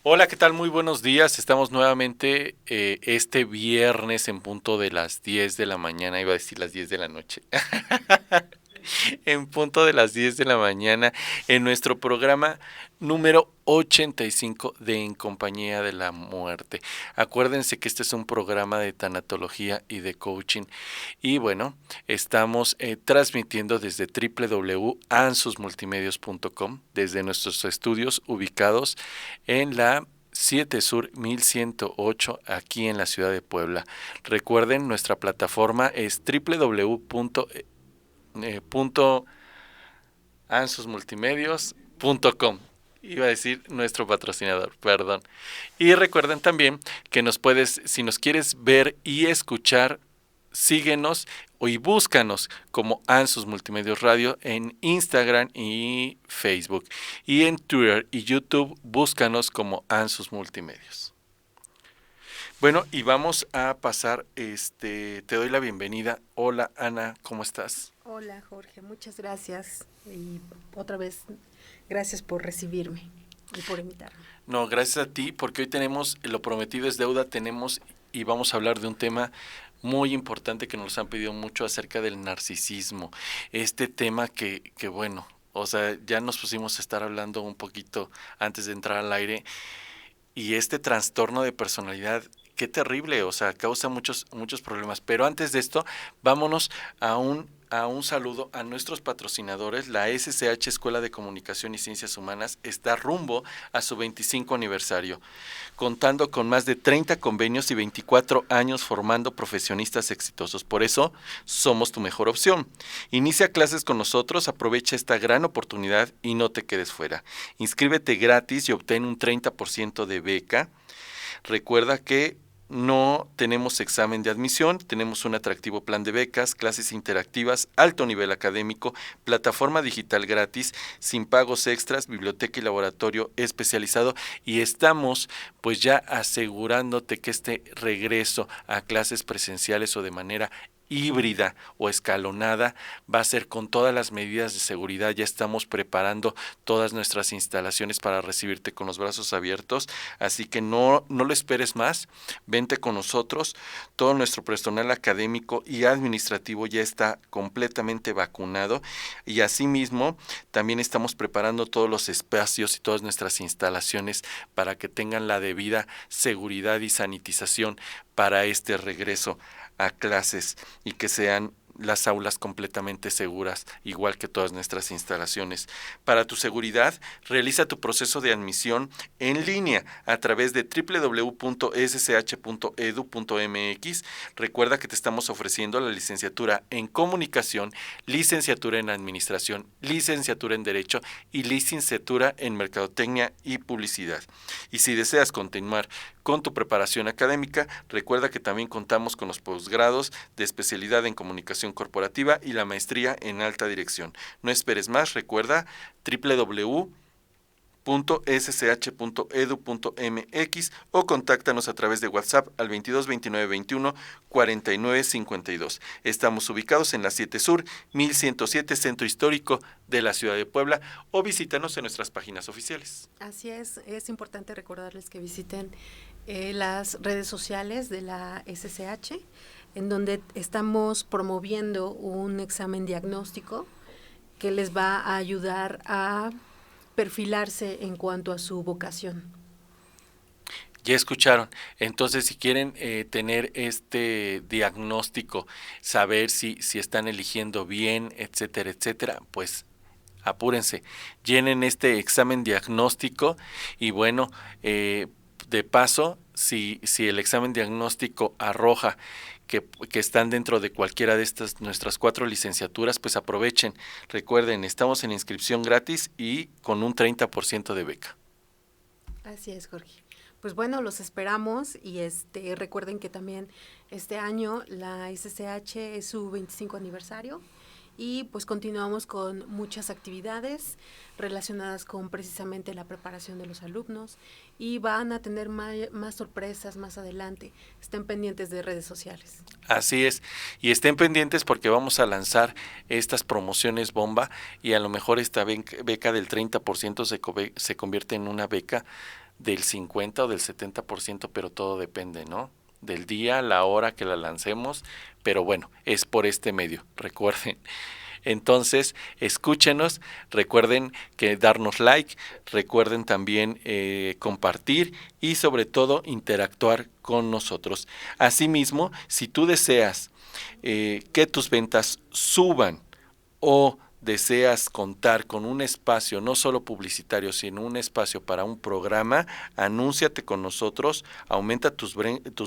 Hola, ¿qué tal? Muy buenos días. Estamos nuevamente este viernes en punto de las 10 de la mañana, iba a decir las 10 de la noche. En punto de las 10 de la mañana en nuestro programa número 85 de En Compañía de la Muerte. Acuérdense que este es un programa de tanatología y de coaching y bueno, estamos transmitiendo desde www.ansusmultimedios.com, desde nuestros estudios ubicados en la 7 Sur 1108 aquí en la ciudad de Puebla. Recuerden, nuestra plataforma es www.ansusmultimedios.com. Iba a decir nuestro patrocinador, perdón. Y recuerden también que si nos quieres ver y escuchar, síguenos y búscanos como Ansus Multimedios Radio en Instagram y Facebook. Y en Twitter y YouTube, búscanos como Ansus Multimedios. Bueno, y vamos a pasar, te doy la bienvenida. Hola Ana, ¿cómo estás? Hola Jorge, muchas gracias y otra vez gracias por recibirme y por invitarme. No, gracias a ti, porque hoy tenemos, lo prometido es deuda, tenemos y vamos a hablar de un tema muy importante que nos han pedido mucho acerca del narcisismo. Este tema que bueno, o sea, ya nos pusimos a estar hablando un poquito antes de entrar al aire y este trastorno de personalidad, qué terrible, o sea, causa muchos problemas. Pero antes de esto, vámonos a un saludo a nuestros patrocinadores. La SCH Escuela de Comunicación y Ciencias Humanas está rumbo a su 25 aniversario, contando con más de 30 convenios y 24 años formando profesionistas exitosos. Por eso, somos tu mejor opción. Inicia clases con nosotros, aprovecha esta gran oportunidad y no te quedes fuera. Inscríbete gratis y obtén un 30% de beca. Recuerda que no tenemos examen de admisión, tenemos un atractivo plan de becas, clases interactivas, alto nivel académico, plataforma digital gratis, sin pagos extras, biblioteca y laboratorio especializado y estamos pues ya asegurándote que este regreso a clases presenciales o de manera híbrida o escalonada va a ser con todas las medidas de seguridad. Ya estamos preparando todas nuestras instalaciones para recibirte con los brazos abiertos, así que no lo esperes más, vente con nosotros. Todo nuestro personal académico y administrativo ya está completamente vacunado y asimismo también estamos preparando todos los espacios y todas nuestras instalaciones para que tengan la debida seguridad y sanitización para este regreso a clases y que sean las aulas completamente seguras, igual que todas nuestras instalaciones. Para tu seguridad, realiza tu proceso de admisión en línea a través de www.sch.edu.mx. Recuerda que te estamos ofreciendo la licenciatura en comunicación, licenciatura en administración, licenciatura en derecho y licenciatura en mercadotecnia y publicidad. Y si deseas continuar con tu preparación académica, recuerda que también contamos con los posgrados de especialidad en comunicación corporativa y la maestría en alta dirección. No esperes más, recuerda www.sch.edu.mx o contáctanos a través de WhatsApp al 22 29 21 49 52. Estamos ubicados en la 7 Sur 1107 Centro Histórico de la ciudad de Puebla o visítanos en nuestras páginas oficiales. Así es importante recordarles que visiten las redes sociales de la SCH, en donde estamos promoviendo un examen diagnóstico que les va a ayudar a perfilarse en cuanto a su vocación. Ya escucharon. Entonces, si quieren tener este diagnóstico, saber si están eligiendo bien, etcétera, etcétera, pues apúrense, llenen este examen diagnóstico y bueno, de paso, si el examen diagnóstico arroja que están dentro de cualquiera de estas nuestras 4 licenciaturas, pues aprovechen. Recuerden, estamos en inscripción gratis y con un 30% de beca. Así es, Jorge. Pues bueno, los esperamos y recuerden que también este año la SCH es su 25 aniversario y pues continuamos con muchas actividades relacionadas con precisamente la preparación de los alumnos y van a tener más sorpresas más adelante. Estén pendientes de redes sociales. Así es, y estén pendientes porque vamos a lanzar estas promociones bomba y a lo mejor esta beca del 30% se convierte en una beca del 50 o del 70%, pero todo depende, ¿no? Del día, la hora que la lancemos, pero bueno, es por este medio, recuerden. Entonces, escúchenos, recuerden que darnos like, recuerden también compartir y sobre todo interactuar con nosotros. Asimismo, si tú deseas que tus ventas suban o deseas contar con un espacio no solo publicitario, sino un espacio para un programa, anúnciate con nosotros, aumenta tus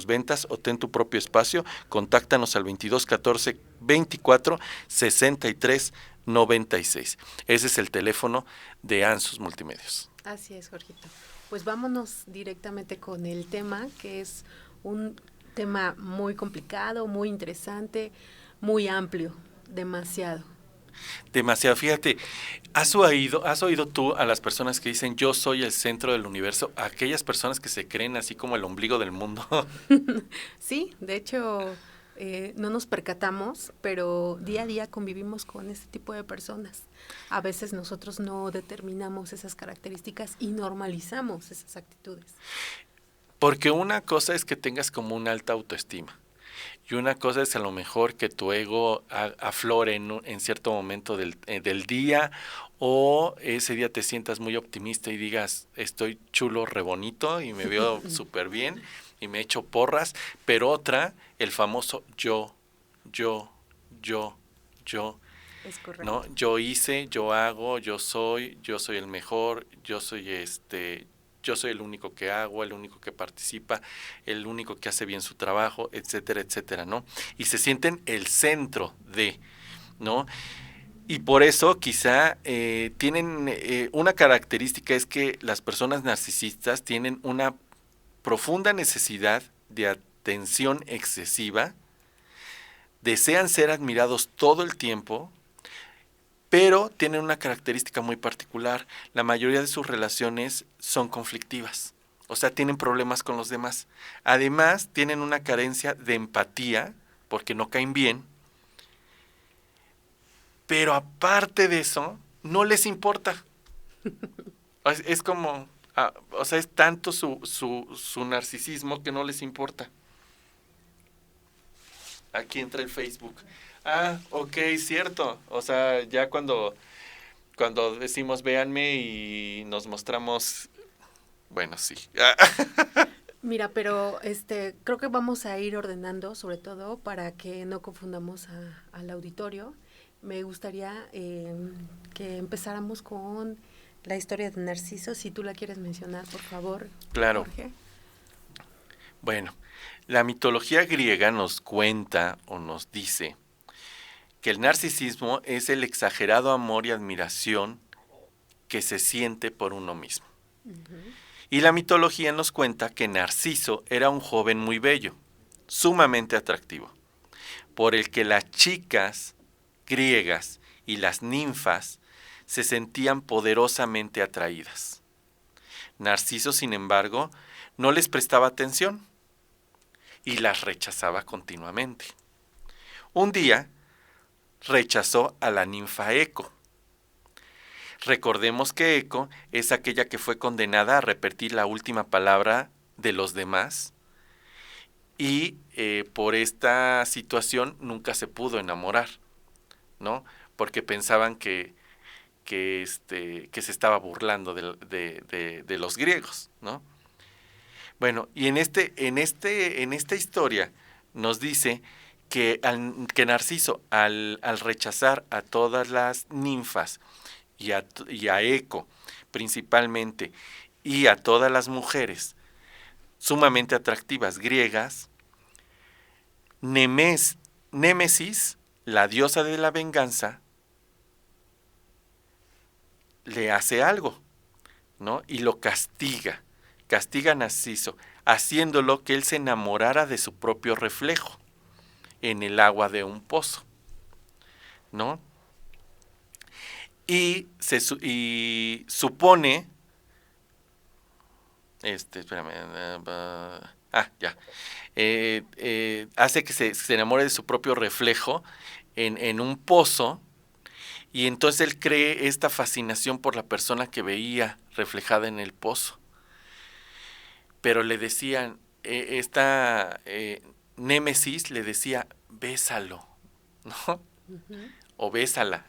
ventas o ten tu propio espacio, contáctanos al 22 14 24 63 96. Ese es el teléfono de Ansus Multimedios. Así es, Jorgito. Pues vámonos directamente con el tema, que es un tema muy complicado, muy interesante, muy amplio, demasiado. Demasiado, fíjate, ¿has oído tú a las personas que dicen yo soy el centro del universo? A aquellas personas que se creen así como el ombligo del mundo. Sí, de hecho, no nos percatamos, pero día a día convivimos con este tipo de personas. A veces nosotros no determinamos esas características y normalizamos esas actitudes. Porque una cosa es que tengas como una alta autoestima. Y una cosa es a lo mejor que tu ego aflore en cierto momento del día, o ese día te sientas muy optimista y digas, estoy chulo, re bonito y me veo súper bien y me echo porras, pero otra, el famoso yo. Es correcto. ¿No? Yo hice, yo hago, yo soy el mejor, yo soy el único que hago, el único que participa, el único que hace bien su trabajo, etcétera, etcétera, ¿no? Y se sienten el centro de, ¿no? Y por eso quizá tienen una característica, es que las personas narcisistas tienen una profunda necesidad de atención excesiva, desean ser admirados todo el tiempo, pero tienen una característica muy particular. La mayoría de sus relaciones son conflictivas, o sea, tienen problemas con los demás. Además, tienen una carencia de empatía, porque no caen bien, pero aparte de eso, no les importa. Es como, o sea, es tanto su narcisismo que no les importa. Aquí entra el Facebook. Ah, ok, cierto. O sea, ya cuando decimos véanme y nos mostramos, bueno, sí. Mira, pero creo que vamos a ir ordenando, sobre todo para que no confundamos al auditorio. Me gustaría que empezáramos con la historia de Narciso, si tú la quieres mencionar, por favor. Claro. Jorge. Bueno, la mitología griega nos cuenta o nos dice que el narcisismo es el exagerado amor y admiración que se siente por uno mismo. Uh-huh. Y la mitología nos cuenta que Narciso era un joven muy bello, sumamente atractivo, por el que las chicas griegas y las ninfas se sentían poderosamente atraídas. Narciso, sin embargo, no les prestaba atención y las rechazaba continuamente. Un día rechazó a la ninfa Eco. Recordemos que Eco es aquella que fue condenada a repetir la última palabra de los demás y por esta situación nunca se pudo enamorar, ¿no? Porque pensaban que se estaba burlando de los griegos, ¿no? Bueno, y en esta historia nos dice que Narciso, al rechazar a todas las ninfas y a Eco principalmente, y a todas las mujeres sumamente atractivas griegas, Némesis, la diosa de la venganza, le hace algo, ¿no? Y lo castiga a Narciso, haciéndolo que él se enamorara de su propio reflejo en el agua de un pozo, ¿no? Y supone, hace que se enamore de su propio reflejo en un pozo, y entonces él cree esta fascinación por la persona que veía reflejada en el pozo. pero le decían, esta Némesis le decía, bésalo, ¿no? Ujú. O bésala.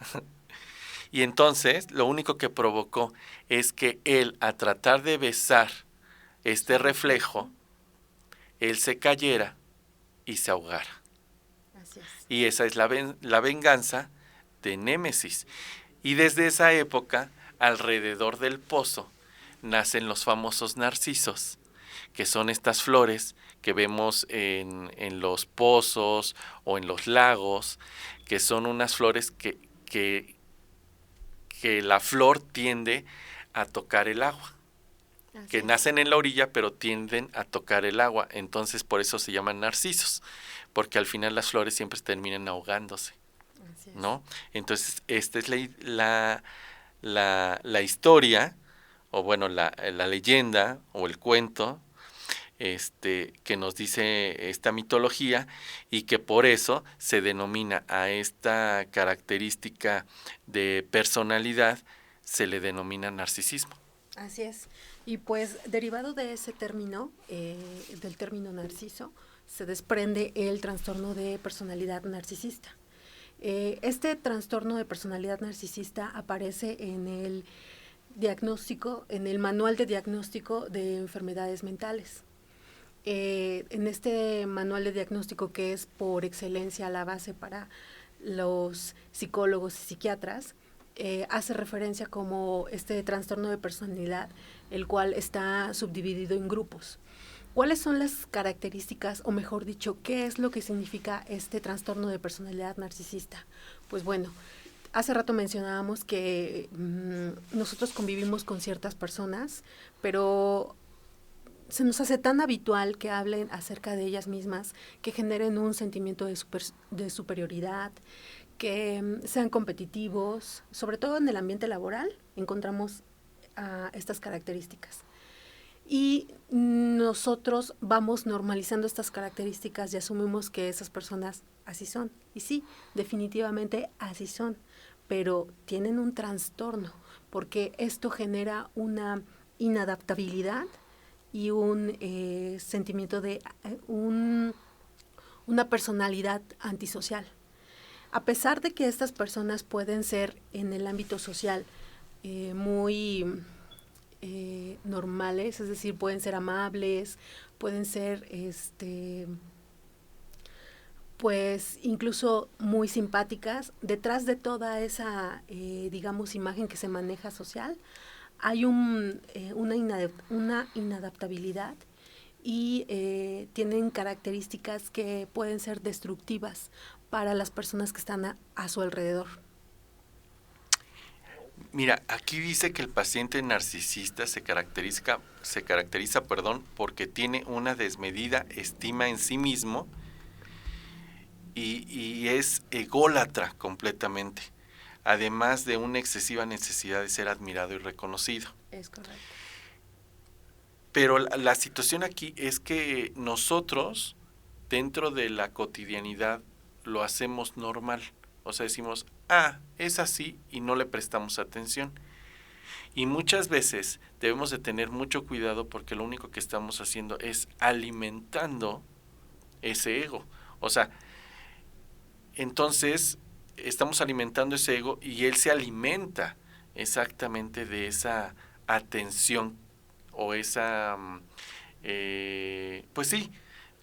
Y entonces lo único que provocó es que él, a tratar de besar este Su reflejo. reflejo, él se cayera y se ahogara. Así es. Y esa es la venganza de Némesis. Y desde esa época, alrededor del pozo, nacen los famosos narcisos, que son estas flores que vemos en los pozos o en los lagos, que son unas flores que la flor tiende a tocar el agua, Así que es. nacen en la orilla pero tienden a tocar el agua, entonces por eso se llaman narcisos, porque al final las flores siempre terminan ahogándose, Así es. ¿no? Entonces esta es la historia, o bueno, la leyenda o el cuento que nos dice esta mitología, y que por eso se denomina a esta característica de personalidad, se le denomina narcisismo. Así es. Y pues derivado de ese término, del término narciso, se desprende el trastorno de personalidad narcisista. Este trastorno de personalidad narcisista aparece en el diagnóstico, en el manual de diagnóstico de enfermedades mentales. En este manual de diagnóstico, que es por excelencia la base para los psicólogos y psiquiatras, hace referencia como este trastorno de personalidad, el cual está subdividido en grupos. ¿Cuáles son las características, o mejor dicho, qué es lo que significa este trastorno de personalidad narcisista? Pues bueno, hace rato mencionábamos que nosotros convivimos con ciertas personas, pero se nos hace tan habitual que hablen acerca de ellas mismas, que generen un sentimiento de superioridad, que sean competitivos, sobre todo en el ambiente laboral encontramos estas características. Y nosotros vamos normalizando estas características y asumimos que esas personas así son. Y sí, definitivamente así son, pero tienen un trastorno, porque esto genera una inadaptabilidad y un sentimiento de una personalidad antisocial. A pesar de que estas personas pueden ser en el ámbito social muy normales, es decir, pueden ser amables, pueden ser pues incluso muy simpáticas, detrás de toda esa digamos imagen que se maneja social hay una inadaptabilidad y tienen características que pueden ser destructivas para las personas que están a su alrededor. Mira, aquí dice que el paciente narcisista se caracteriza, porque tiene una desmedida estima en sí mismo y es ególatra completamente, además de una excesiva necesidad de ser admirado y reconocido. Es correcto. Pero la situación aquí es que nosotros, dentro de la cotidianidad, lo hacemos normal. O sea, decimos, es así, y no le prestamos atención. Y muchas veces debemos de tener mucho cuidado, porque lo único que estamos haciendo es alimentando ese ego. O sea, entonces estamos alimentando ese ego y él se alimenta exactamente de esa atención o esa, pues sí,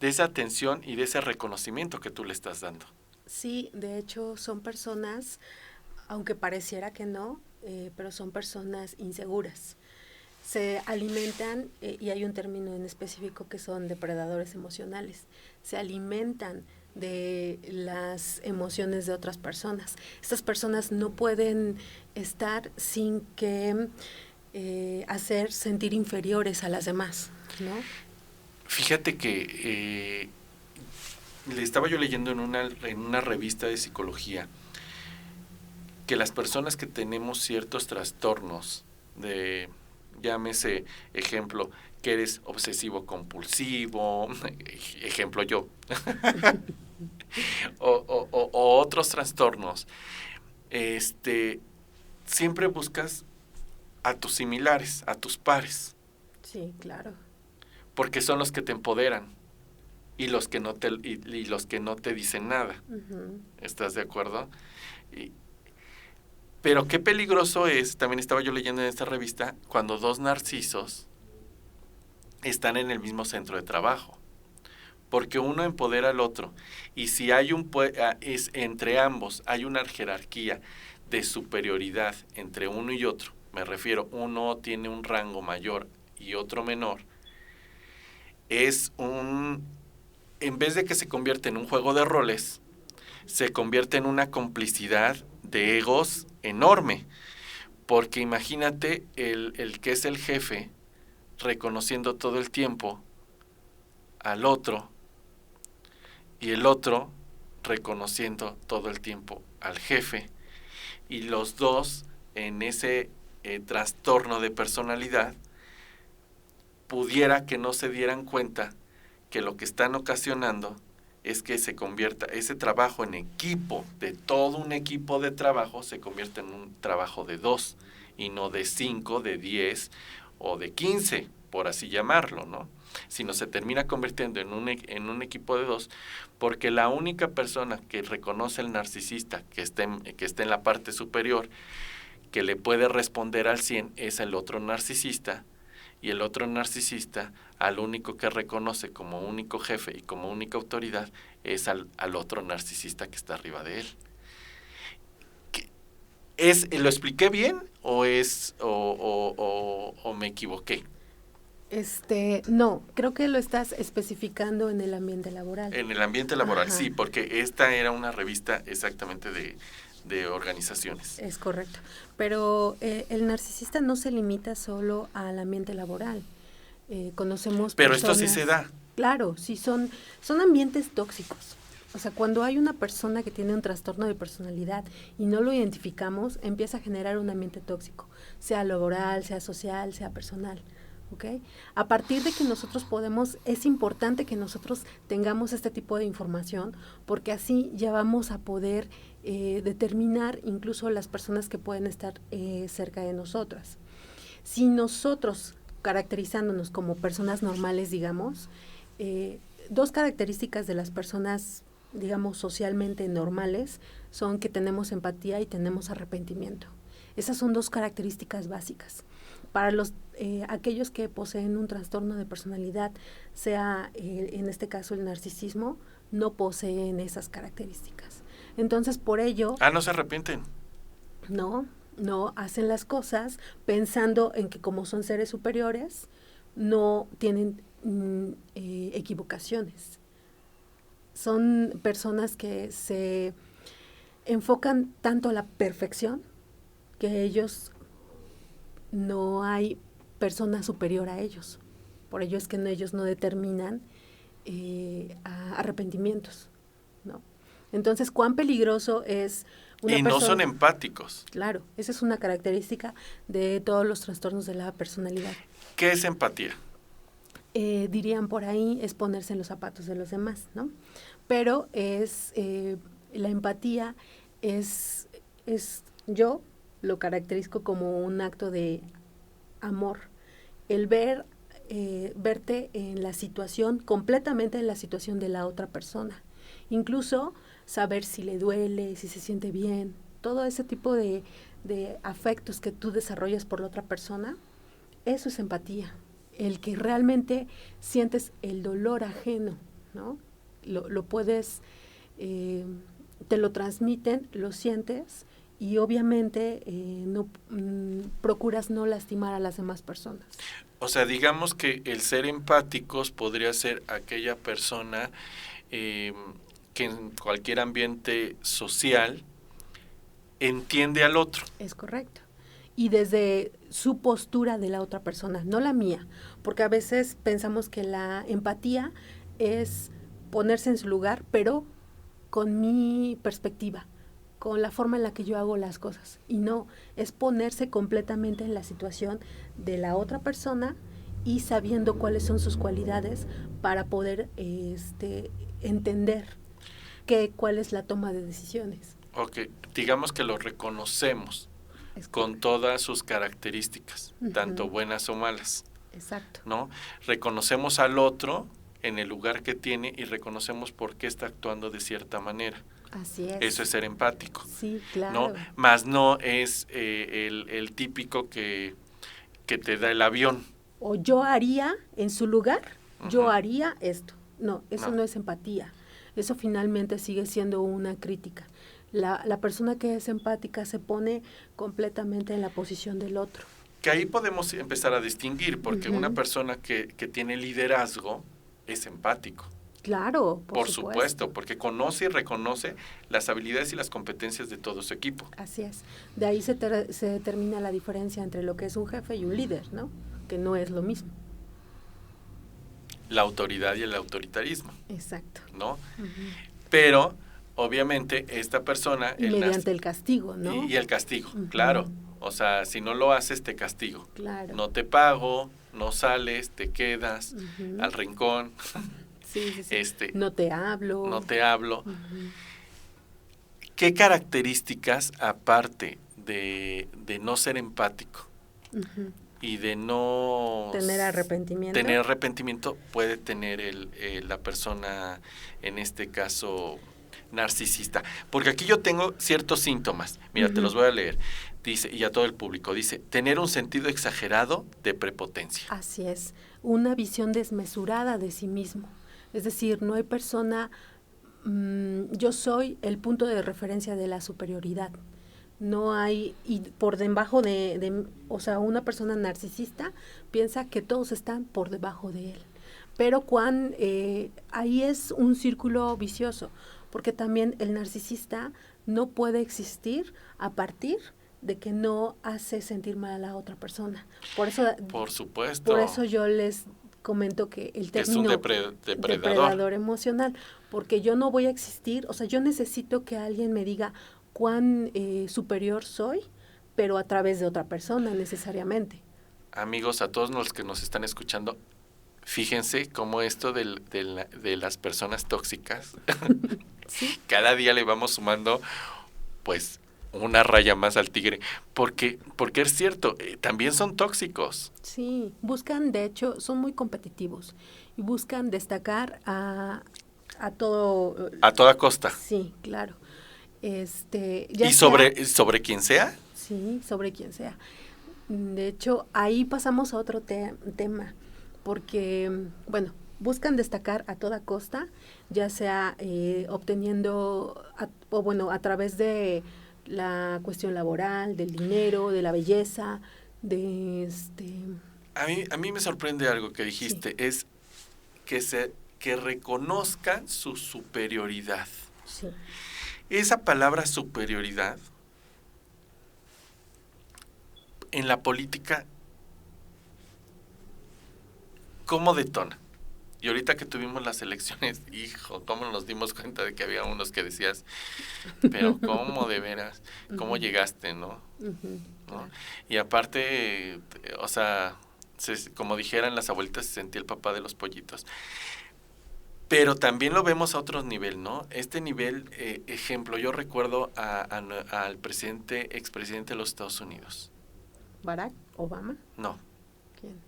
de esa atención y de ese reconocimiento que tú le estás dando. Sí, de hecho son personas, aunque pareciera que no, pero son personas inseguras. Se alimentan, y hay un término en específico que son depredadores emocionales, se alimentan de las emociones de otras personas. Estas personas no pueden estar sin que hacer sentir inferiores a las demás, ¿no? Fíjate que le estaba yo leyendo en una revista de psicología que las personas que tenemos ciertos trastornos de, llámese, ejemplo, que eres obsesivo compulsivo, ejemplo yo, o otros trastornos, siempre buscas a tus similares, a tus pares. Sí, claro. porque son los que te empoderan y los que no te dicen nada. Ujú. ¿Estás de acuerdo? Pero qué peligroso es, también estaba yo leyendo en esta revista, cuando dos narcisos están en el mismo centro de trabajo, porque uno empodera al otro, y si hay es entre ambos hay una jerarquía de superioridad entre uno y otro, me refiero, uno tiene un rango mayor y otro menor, en vez de que se convierta en un juego de roles, se convierte en una complicidad de egos enorme, porque imagínate el que es el jefe reconociendo todo el tiempo al otro y el otro reconociendo todo el tiempo al jefe, y los dos en ese trastorno de personalidad pudiera que no se dieran cuenta que lo que están ocasionando es que se convierta ese trabajo en equipo, de todo un equipo de trabajo, se convierta en un trabajo de 2 y no de 5, de 10 o de 15, por así llamarlo, ¿no? Sino se termina convirtiendo en un equipo de 2, porque la única persona que reconoce al narcisista que esté en la parte superior, que le puede responder al 100, es el otro narcisista, y el otro narcisista al único que reconoce como único jefe y como única autoridad es al otro narcisista que está arriba de él. ¿Lo expliqué bien o me equivoqué? No, creo que lo estás especificando en el ambiente laboral. En el ambiente laboral, Ajá. sí, porque esta era una revista exactamente de organizaciones. Es correcto. Pero el narcisista no se limita solo al ambiente laboral. Conocemos Pero personas, esto sí se da. Claro, sí, son ambientes tóxicos. O sea, cuando hay una persona que tiene un trastorno de personalidad y no lo identificamos, empieza a generar un ambiente tóxico, sea laboral, sea social, sea personal. ¿Okay? A partir de que nosotros es importante que nosotros tengamos este tipo de información, porque así ya vamos a poder determinar incluso las personas que pueden estar cerca de nosotras. Si nosotros, caracterizándonos como personas normales, digamos, dos características de las personas, digamos, socialmente normales, son que tenemos empatía y tenemos arrepentimiento. Esas son dos características básicas. Para aquellos que poseen un trastorno de personalidad, sea en este caso el narcisismo, no poseen esas características. Entonces, por ello... ¿No se arrepienten? No, hacen las cosas pensando en que como son seres superiores, no tienen equivocaciones. Son personas que se enfocan tanto a la perfección que ellos no hay persona superior a ellos. Por ello es que ellos no determinan arrepentimientos, ¿no? Entonces, ¿cuán peligroso es una persona? No son empáticos. Claro, esa es una característica de todos los trastornos de la personalidad. ¿Qué es empatía? Dirían por ahí, es ponerse en los zapatos de los demás, ¿no? Pero la empatía yo lo caracterizo como un acto de amor, el verte en la situación, completamente en la situación de la otra persona, incluso saber si le duele, si se siente bien, todo ese tipo de afectos que tú desarrollas por la otra persona, eso es empatía, el que realmente sientes el dolor ajeno, ¿no? Lo puedes, te lo transmiten, lo sientes, y obviamente procuras no lastimar a las demás personas. O sea, digamos que el ser empáticos podría ser aquella persona que en cualquier ambiente social entiende al otro. Es correcto. Y desde su postura de la otra persona, no la mía, porque a veces pensamos que la empatía es ponerse en su lugar, pero con mi perspectiva, con la forma en la que yo hago las cosas. Y no, es ponerse completamente en la situación de la otra persona y sabiendo cuáles son sus cualidades para poder entender cuál es la toma de decisiones. Ok, digamos que lo reconocemos con todas sus características, tanto buenas o malas. Exacto. ¿no? Reconocemos al otro en el lugar que tiene y reconocemos por qué está actuando de cierta manera. Así es. Eso es ser empático. Sí, claro. ¿No? Más no es el típico que te da el avión. O yo haría en su lugar, yo haría esto. No, eso no es empatía. Eso finalmente sigue siendo una crítica. La persona que es empática se pone completamente en la posición del otro. Que ahí podemos empezar a distinguir, porque una persona que tiene liderazgo es empático. Claro, por supuesto, porque conoce y reconoce las habilidades y las competencias de todo su equipo. Así es. De ahí se determina la diferencia entre lo que es un jefe y un líder, ¿no? Que no es lo mismo. La autoridad y el autoritarismo. Exacto. ¿No? Pero, obviamente, esta persona... Y mediante el castigo, ¿no? Y el castigo, claro. O sea, si no lo haces, te castigo. Claro. No te pago, no sales, te quedas al rincón. Sí. No te hablo. No te hablo. ¿Qué características, aparte de no ser empático y de no... tener arrepentimiento, puede tener la persona, en este caso, narcisista? Porque aquí yo tengo ciertos síntomas. Mira, te los voy a leer. Dice, y a todo el público, dice, tener un sentido exagerado de prepotencia. Así es, una visión desmesurada de sí mismo. Es decir, no hay persona, yo soy el punto de referencia de la superioridad. No hay, y por debajo o sea, una persona narcisista piensa que todos están por debajo de él. Pero ahí es un círculo vicioso, porque también el narcisista no puede existir a partir de que no hace sentir mal a la otra persona. Por supuesto. Por eso yo les comento que el término es un depredador emocional, porque yo no voy a existir, o sea, yo necesito que alguien me diga cuán superior soy, pero a través de otra persona necesariamente. Amigos, a todos los que nos están escuchando, fíjense cómo esto de las personas tóxicas, ¿sí? Cada día le vamos sumando, pues, una raya más al tigre, porque es cierto, también son tóxicos. Sí, buscan, de hecho, son muy competitivos y buscan destacar a todo... A toda costa. Sí, claro. ¿Y sobre quien sea? Sí, sobre quien sea. De hecho, ahí pasamos a otro tema, porque, bueno, buscan destacar a toda costa, ya sea obteniendo, a través de la cuestión laboral, del dinero, de la belleza, A mí me sorprende algo que dijiste, sí. Es que reconozcan su superioridad. Sí. Esa palabra superioridad en la política, ¿cómo detona? Y ahorita que tuvimos las elecciones, hijo, ¿cómo nos dimos cuenta de que había unos que decías, pero cómo de veras, cómo llegaste, ¿no? ¿No? Y aparte, o sea, como dijeran las abuelitas, se sentía el papá de los pollitos. Pero también lo vemos a otro nivel, ¿no? Este nivel, ejemplo, yo recuerdo al expresidente de los Estados Unidos. ¿Barack Obama? No. ¿Quién?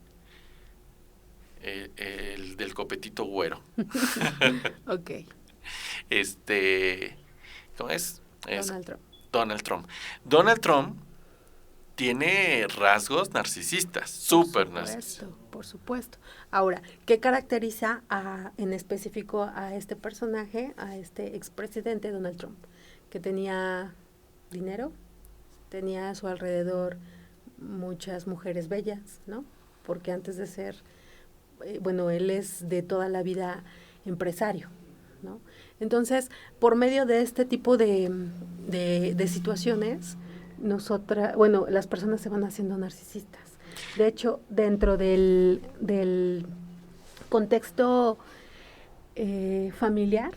El del copetito güero. Ok. ¿Cómo es? Donald Trump. Donald Trump tiene rasgos narcisistas, súper narcisistas. Por supuesto. Ahora, ¿qué caracteriza en específico a este personaje, a este expresidente Donald Trump? Que tenía dinero, tenía a su alrededor muchas mujeres bellas, ¿no? Porque antes de ser, él es de toda la vida empresario, ¿no? Entonces, por medio de este tipo de situaciones, las personas se van haciendo narcisistas. De hecho, dentro del contexto familiar,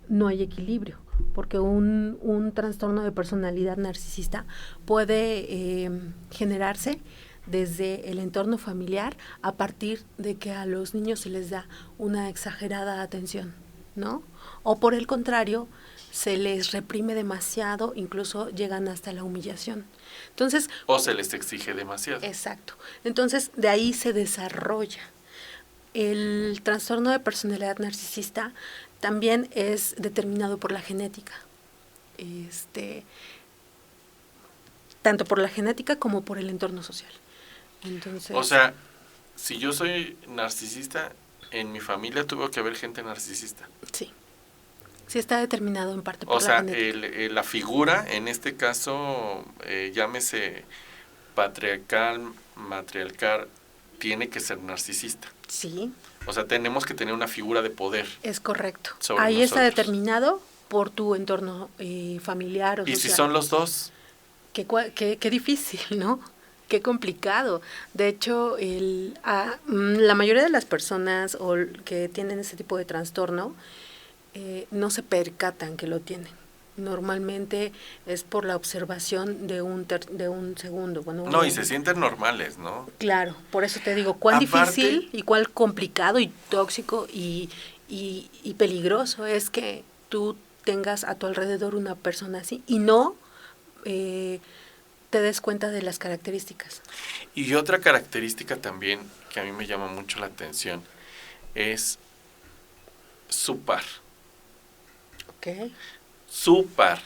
no hay equilibrio, porque un trastorno de personalidad narcisista puede generarse desde el entorno familiar a partir de que a los niños se les da una exagerada atención. ¿no? O por el contrario, se les reprime demasiado, incluso llegan hasta la humillación. Entonces, o se les exige demasiado. Exacto. Entonces, de ahí se desarrolla. El trastorno de personalidad narcisista también es determinado por la genética. Tanto por la genética como por el entorno social. Entonces, o sea, si yo soy narcisista, en mi familia tuvo que haber gente narcisista. sí. Sí está determinado en parte por O la sea, genética. la figura, en este caso, llámese patriarcal, matriarcal, tiene que ser narcisista. Sí, O sea, tenemos que tener una figura de poder. es correcto. Sobre Ahí está nosotros. determinado por tu entorno familiar o ¿Y social. si son los dos? Qué difícil, ¿no? Qué complicado. De hecho, la mayoría de las personas que tienen ese tipo de trastorno no se percatan que lo tienen. Normalmente es por la observación de un segundo. Bueno, No, y se sienten normales, ¿no? Claro, por eso te digo, cuán Aparte, difícil y cuán complicado y tóxico y peligroso es que tú tengas a tu alrededor una persona así y no te des cuenta de las características. y otra característica también que a mí me llama mucho la atención es su par. Ok. Su par.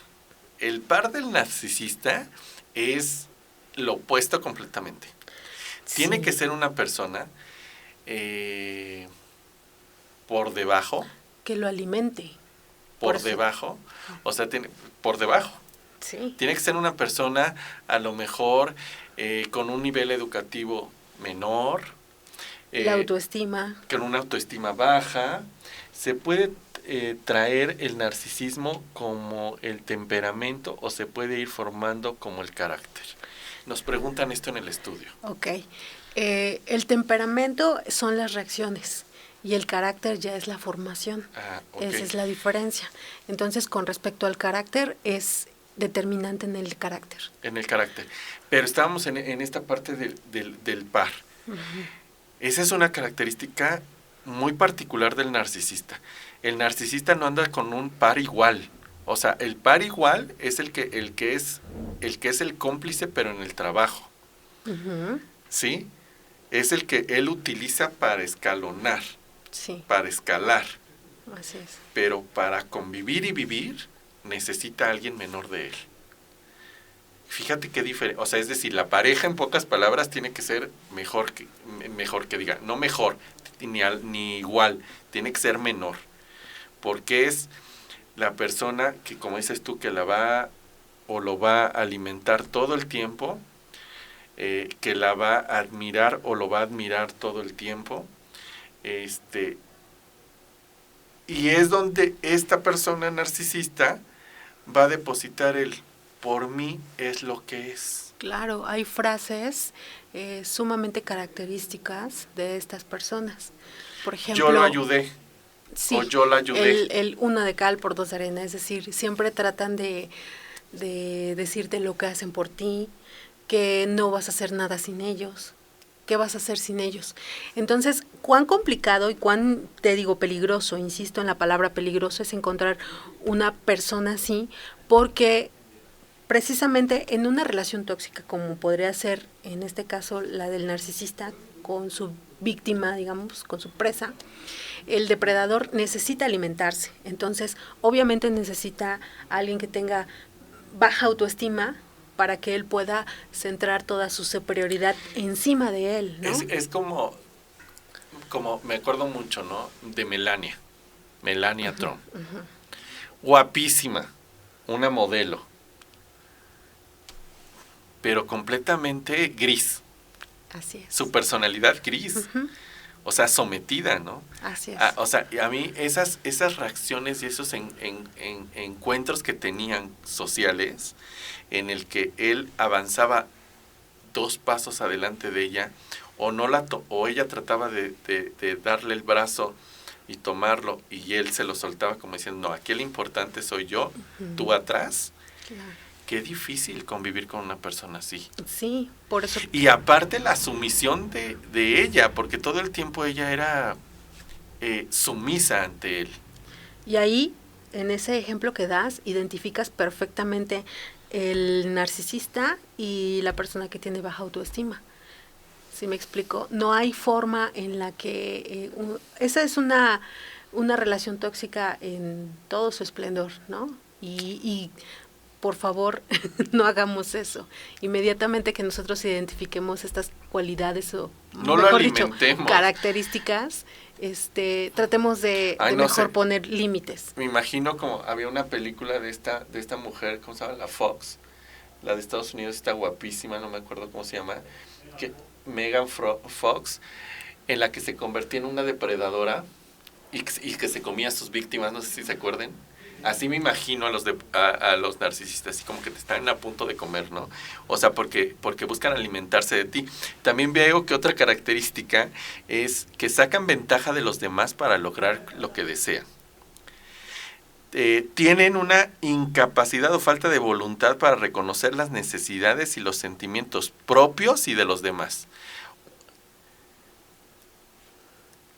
El par del narcisista es lo opuesto completamente. Tiene Sí. que ser una persona por debajo, Que lo alimente. por eso. debajo, o sea, por debajo. Sí. Tiene que ser una persona a lo mejor con un nivel educativo menor, La autoestima. con una autoestima baja. Se puede traer el narcisismo como el temperamento o se puede ir formando como el carácter. Nos preguntan esto en el estudio. Ok. El temperamento son las reacciones y el carácter ya es la formación. Ah, ok. Esa es la diferencia. Entonces, con respecto al carácter, es determinante en el carácter. En el carácter. Pero estábamos en esta parte del par. Uh-huh. Esa es una característica muy particular del narcisista. El narcisista no anda con un par igual. O sea, el par igual es el que es el cómplice, pero en el trabajo. Uh-huh. ¿Sí? Es el que él utiliza para escalonar, Sí, para escalar. así es. Pero para convivir y vivir necesita a alguien menor de él. Fíjate qué diferente, o sea, es decir, la pareja en pocas palabras tiene que ser mejor que diga, no mejor, ni igual, tiene que ser menor, porque es la persona que, como dices tú, que la va o lo va a alimentar todo el tiempo, que la va a admirar o lo va a admirar todo el tiempo, y es donde esta persona narcisista va a depositar el por mí es lo que es. Claro, hay frases sumamente características de estas personas. Por ejemplo, Yo lo ayudé. sí, o yo la ayudé. el uno de cal por dos de arena, es decir, siempre tratan de decirte lo que hacen por ti, que no vas a hacer nada sin ellos, ¿qué vas a hacer sin ellos? Entonces, cuán complicado y cuán, te digo, peligroso, insisto en la palabra peligroso, es encontrar una persona así, porque precisamente en una relación tóxica, como podría ser en este caso la del narcisista con su víctima, digamos, con su presa, el depredador necesita alimentarse. Entonces, obviamente necesita a alguien que tenga baja autoestima para que él pueda centrar toda su superioridad encima de él, ¿no? Es como me acuerdo mucho, ¿no? De Melania Trump. Guapísima, una modelo, pero completamente gris. Así es. Su personalidad gris. O sea, sometida, ¿no? Así es. O sea, a mí esas reacciones y esos encuentros que tenían sociales, en el que él avanzaba 2 pasos adelante de ella, o ella trataba de darle el brazo y tomarlo, y él se lo soltaba como diciendo, no, aquí el importante soy yo, tú atrás. Claro. Qué difícil convivir con una persona así. Sí, por eso. Y aparte la sumisión de ella, porque todo el tiempo ella era sumisa ante él. Y ahí, en ese ejemplo que das, identificas perfectamente el narcisista y la persona que tiene baja autoestima. ¿Sí me explico? No hay forma en la que... esa es una relación tóxica en todo su esplendor, ¿no? Y por favor, no hagamos eso. Inmediatamente que nosotros identifiquemos estas cualidades o, no mejor lo dicho, alimentemos. características, tratemos de Ay, no mejor sé. poner límites. Me imagino como había una película de esta mujer, ¿cómo se llama? La Fox, la de Estados Unidos, está guapísima, no me acuerdo cómo se llama, que Megan Fox, en la que se convertía en una depredadora y que se comía a sus víctimas, no sé si se acuerden. Así me imagino a los narcisistas, así como que te están a punto de comer, ¿no? O sea, porque buscan alimentarse de ti. También veo que otra característica es que sacan ventaja de los demás para lograr lo que desean. Tienen una incapacidad o falta de voluntad para reconocer las necesidades y los sentimientos propios y de los demás.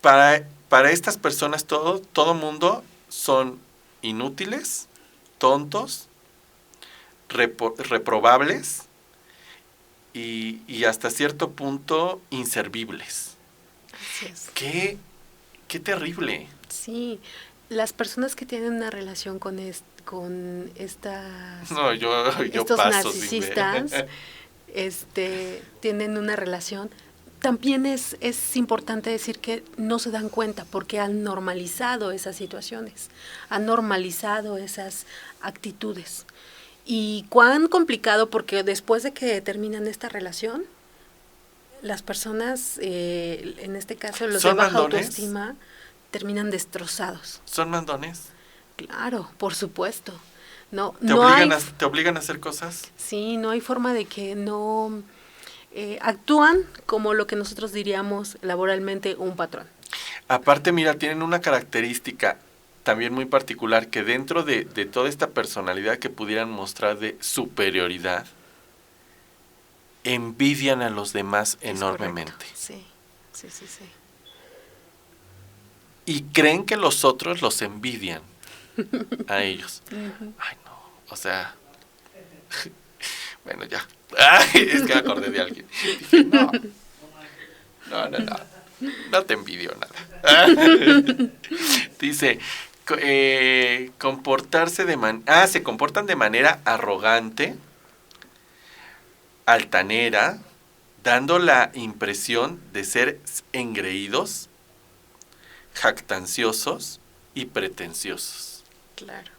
Para estas personas todo mundo son inútiles, tontos, reprobables y hasta cierto punto inservibles. Así es. Qué terrible. Sí, las personas que tienen una relación con estas No, yo estos paso narcisistas tienen una relación. También es importante decir que no se dan cuenta porque han normalizado esas situaciones, han normalizado esas actitudes. Y cuán complicado, porque después de que terminan esta relación, las personas, en este caso los de baja autoestima, terminan destrozados. ¿Son mandones? Claro, por supuesto. No, ¿Te obligan a hacer cosas? Sí, no hay forma de que no... actúan como lo que nosotros diríamos laboralmente un patrón. Aparte, mira, tienen una característica también muy particular, que dentro de toda esta personalidad que pudieran mostrar de superioridad, envidian a los demás enormemente. Correcto. Sí. Y creen que los otros los envidian a ellos. Uh-huh. Ay, no, o sea... Bueno, ya. Ay, es que me acordé de alguien. Dije, no te envidio nada. Dice, se comportan de manera arrogante, altanera, dando la impresión de ser engreídos, jactanciosos y pretenciosos. Claro.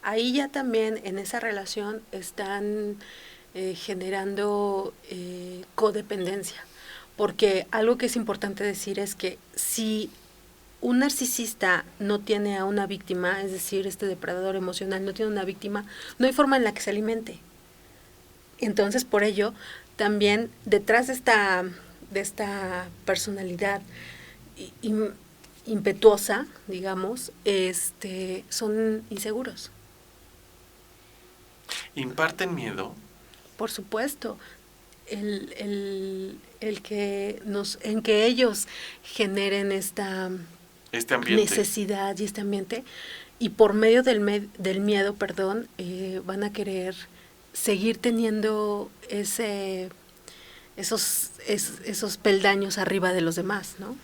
Ahí ya también en esa relación están generando codependencia, porque algo que es importante decir es que si un narcisista no tiene a una víctima, es decir, este depredador emocional no tiene una víctima, no hay forma en la que se alimente. Entonces, por ello, también detrás de esta personalidad impetuosa, digamos, son inseguros. ¿Imparten miedo? Por supuesto, en que ellos generen este ambiente, necesidad y este ambiente, y por medio del miedo, van a querer seguir teniendo esos peldaños arriba de los demás, ¿no?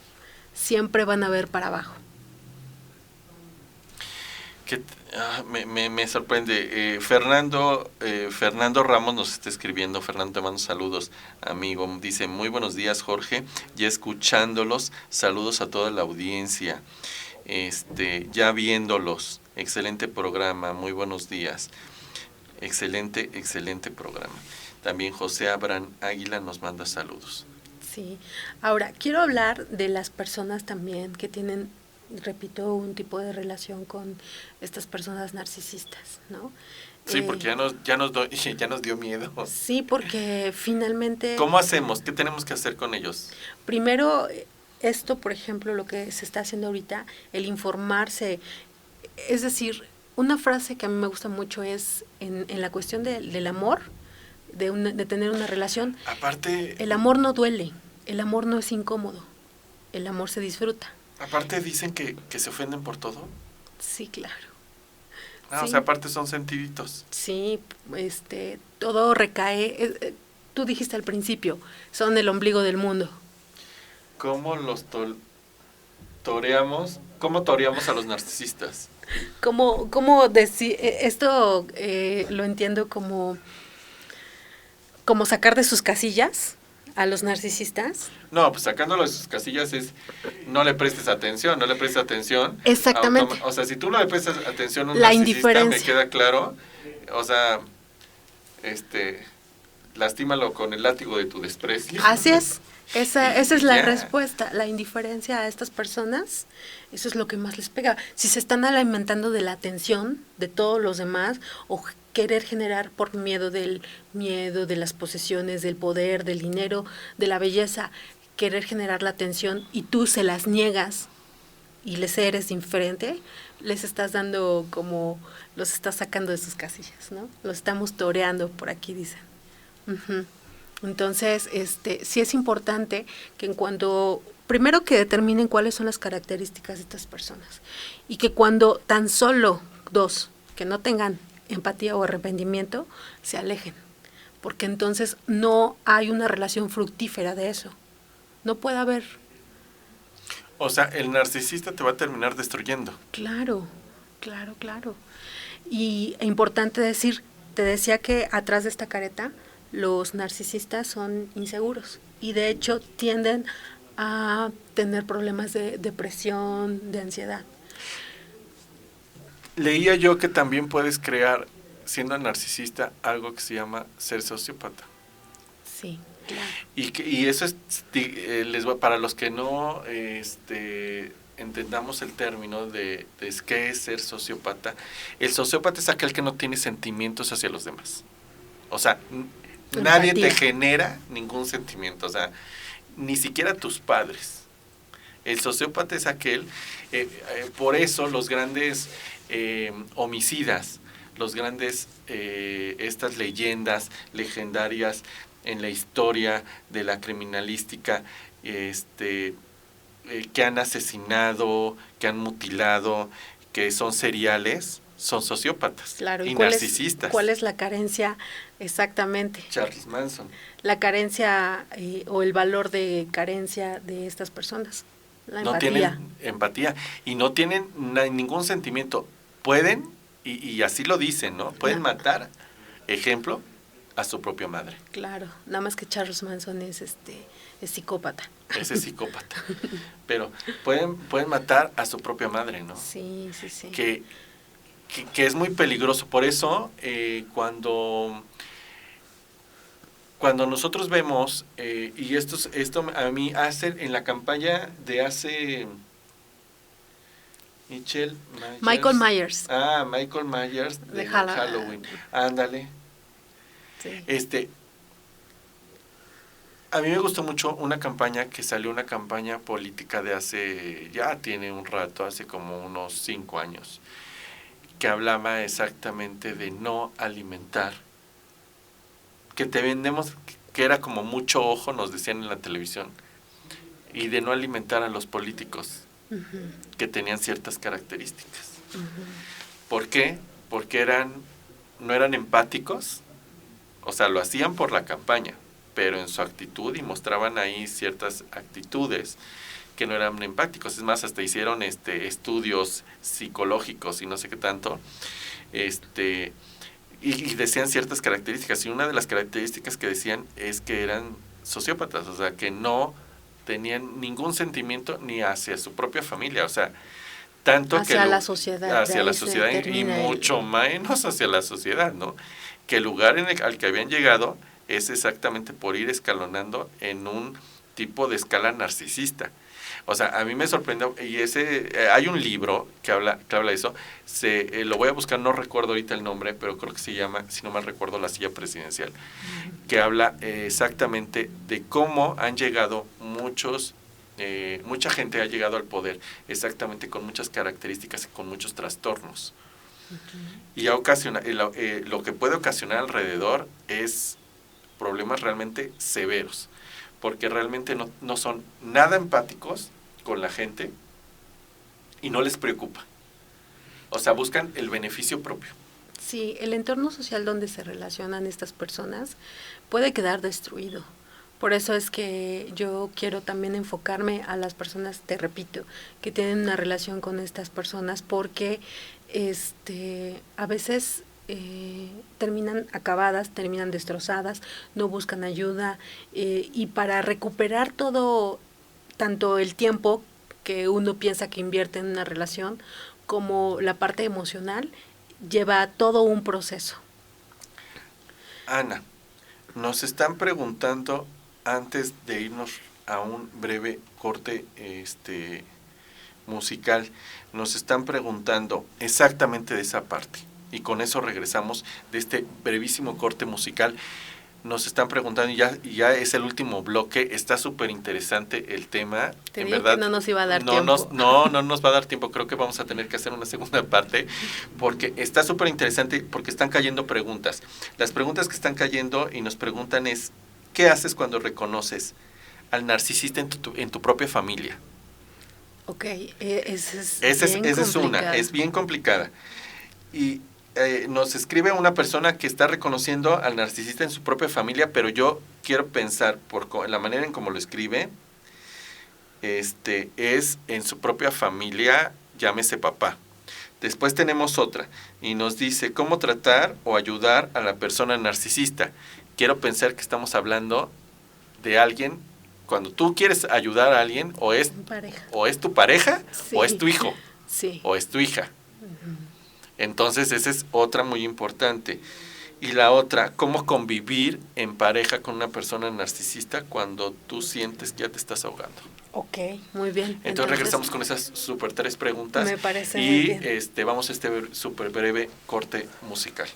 Siempre van a ver para abajo. Me sorprende. Fernando Ramos nos está escribiendo. Fernando, te mando saludos, amigo. Dice, muy buenos días, Jorge. Ya escuchándolos, saludos a toda la audiencia. Ya viéndolos. Excelente programa, muy buenos días. Excelente programa. También José Abraham Águila nos manda saludos. Sí. Ahora, quiero hablar de las personas también que tienen, repito, un tipo de relación con estas personas narcisistas, ¿no? Sí, porque ya nos dio miedo. Sí, porque finalmente... ¿Cómo hacemos? ¿Qué tenemos que hacer con ellos? Primero, esto, por ejemplo, lo que se está haciendo ahorita, el informarse. Es decir, una frase que a mí me gusta mucho es en la cuestión del amor, de tener una relación. Aparte... El amor no duele, el amor no es incómodo, el amor se disfruta. Aparte dicen que se ofenden por todo. Sí, claro. Ah, Sí. o sea, aparte son sentiditos. Sí, todo recae, tú dijiste al principio, son el ombligo del mundo. ¿Cómo los toreamos? ¿Cómo toreamos a los narcisistas? ¿Cómo decir? Esto lo entiendo como sacar de sus casillas a los narcisistas. No, pues sacándolo de sus casillas es no le prestes atención, no le prestes atención. Exactamente. O sea, si tú no le prestas atención a un La narcisista, me indiferencia. queda claro, o sea, lastímalo con el látigo de tu desprecio. Así es. Esa es Y la ya. respuesta, la indiferencia a estas personas, eso es lo que más les pega. Si se están alimentando de la atención de todos los demás o querer generar por miedo, de las posesiones, del poder, del dinero, de la belleza, querer generar la atención y tú se las niegas y les eres indiferente, les estás dando los estás sacando de sus casillas, ¿no? Los estamos toreando, por aquí dicen. Uh-huh. Entonces, sí es importante que primero que determinen cuáles son las características de estas personas y que cuando tan solo dos, que no tengan empatía o arrepentimiento, se alejen, porque entonces no hay una relación fructífera de eso. No puede haber. O sea, el narcisista te va a terminar destruyendo. Claro, claro, claro. Y importante decir, te decía que atrás de esta careta los narcisistas son inseguros y de hecho tienden a tener problemas de depresión, de ansiedad. Leía yo que también puedes crear, siendo narcisista, algo que se llama ser sociópata. Sí, claro. Y eso es, para los que no entendamos el término de qué es ser sociópata, el sociópata es aquel que no tiene sentimientos hacia los demás. O sea, nadie te genera ningún sentimiento, o sea, ni siquiera tus padres. El sociópata es aquel, por eso los grandes homicidas, los grandes, estas leyendas legendarias en la historia de la criminalística, que han asesinado, que han mutilado, que son seriales, son sociópatas. Claro, y narcisistas. ¿Cuál es la carencia exactamente? Charles Manson. La carencia o el valor de carencia de estas personas. La no empatía. Tienen empatía y no tienen ningún sentimiento. Pueden, y así lo dicen, ¿no? Pueden matar, ejemplo, a su propia madre. Claro, nada más que Charles Manson es psicópata. Ese es psicópata. Pero pueden matar a su propia madre, ¿no? Sí, sí, sí. Que es muy peligroso. Por eso, cuando nosotros vemos, y esto a mí hace, en la campaña de hace... Michael Myers. Michael Myers de Halloween. Ándale. Sí. A mí me gustó mucho una campaña una campaña política de ya tiene un rato, hace como unos 5 años, que hablaba exactamente de no alimentar, que te vendemos, que era como mucho ojo, nos decían en la televisión, y de no alimentar a los políticos, uh-huh, que tenían ciertas características. Uh-huh. ¿Por qué? Porque no eran empáticos, o sea, lo hacían por la campaña, pero en su actitud, y mostraban ahí ciertas actitudes que no eran empáticos. Es más, hasta hicieron estudios psicológicos y no sé qué tanto, y decían ciertas características, y una de las características que decían es que eran sociópatas, o sea, que no tenían ningún sentimiento ni hacia su propia familia, o sea, tanto hacia que la sociedad, hacia la sociedad y mucho menos hacia la sociedad, ¿no? Que el lugar al que habían llegado es exactamente por ir escalonando en un tipo de escala narcisista. O sea, a mí me sorprendió, y hay un libro que habla de eso, lo voy a buscar, no recuerdo ahorita el nombre, pero creo que se llama, si no mal recuerdo, La silla presidencial, uh-huh, que habla exactamente de cómo han llegado mucha gente ha llegado al poder, exactamente con muchas características y con muchos trastornos. Uh-huh. Y lo que puede ocasionar alrededor es problemas realmente severos, porque realmente no son nada empáticos con la gente y no les preocupa. O sea, buscan el beneficio propio. Sí, el entorno social donde se relacionan estas personas puede quedar destruido. Por eso es que yo quiero también enfocarme a las personas, te repito, que tienen una relación con estas personas, porque a veces terminan acabadas, terminan destrozadas, no buscan ayuda, y para recuperar todo, tanto el tiempo que uno piensa que invierte en una relación, como la parte emocional, lleva todo un proceso. Ana, nos están preguntando antes de irnos a un breve corte musical, nos están preguntando exactamente de esa parte. Y con eso regresamos de este brevísimo corte musical. Nos están preguntando, y ya es el último bloque, está súper interesante el tema. Te En digo verdad, que no nos iba a dar tiempo. no nos va a dar tiempo, creo que vamos a tener que hacer una segunda parte, porque está súper interesante, porque están cayendo preguntas. Las preguntas que están cayendo y nos preguntan es, ¿qué haces cuando reconoces al narcisista en tu propia familia? Ok, esa es bien Esa es una, complicada. es bien complicada. Y nos escribe una persona que está reconociendo al narcisista en su propia familia, pero yo quiero pensar, por la manera en cómo lo escribe, es en su propia familia, llámese papá. Después tenemos otra, y nos dice cómo tratar o ayudar a la persona narcisista. Quiero pensar que estamos hablando de alguien, cuando tú quieres ayudar a alguien, Pareja. o es tu pareja, o es Sí, tu hijo, sí. o es tu hija. Entonces, esa es otra muy importante. Y la otra, cómo convivir en pareja con una persona narcisista cuando tú sientes que ya te estás ahogando. Ok, muy bien. Entonces regresamos con esas super 3 preguntas Me parece muy y bien. vamos a este súper breve corte musical.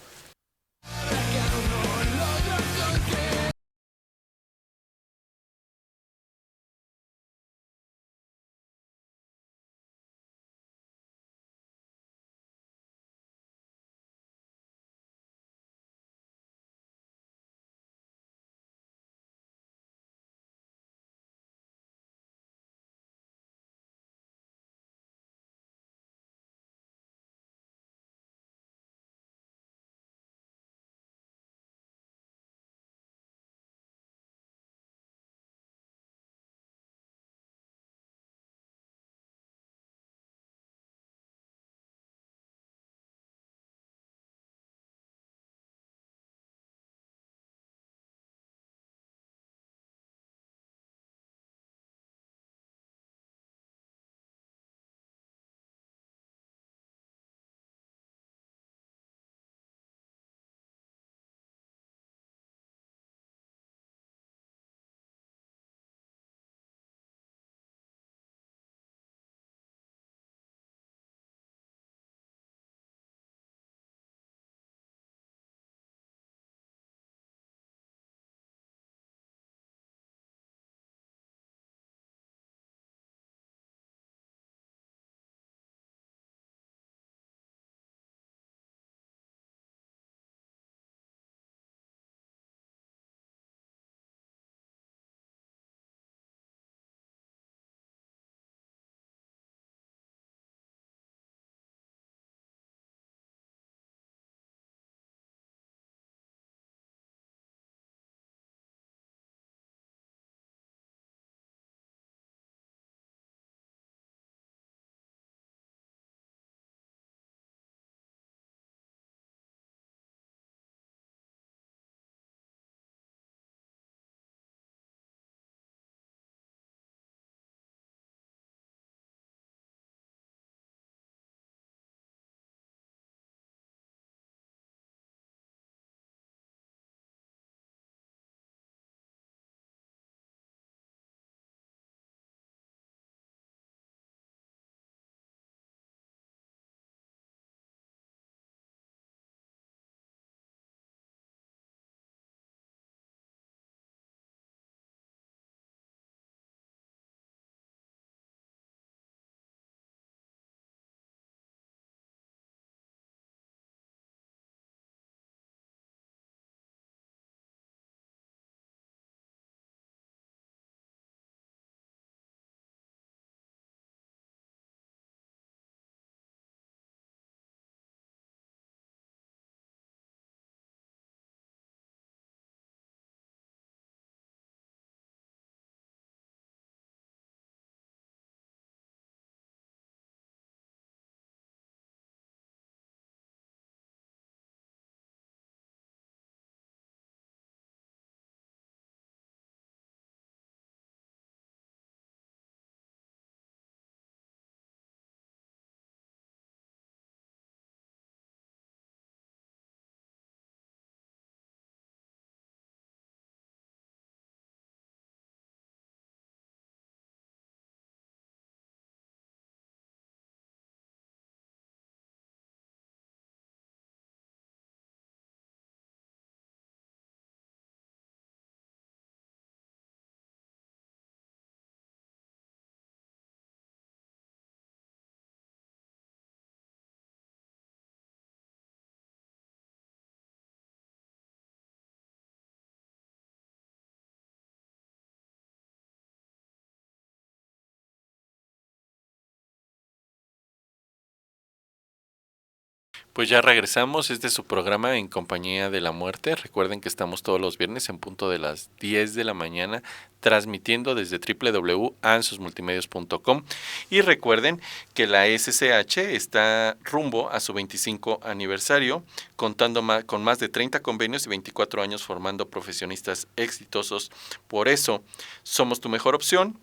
Pues ya regresamos, este es su programa En Compañía de la Muerte. Recuerden que estamos todos los viernes en punto de las 10 de la mañana, transmitiendo desde www.ansosmultimedios.com, y recuerden que la SCH está rumbo a su 25 aniversario, contando con más de 30 convenios y 24 años formando profesionistas exitosos. Por eso, somos tu mejor opción.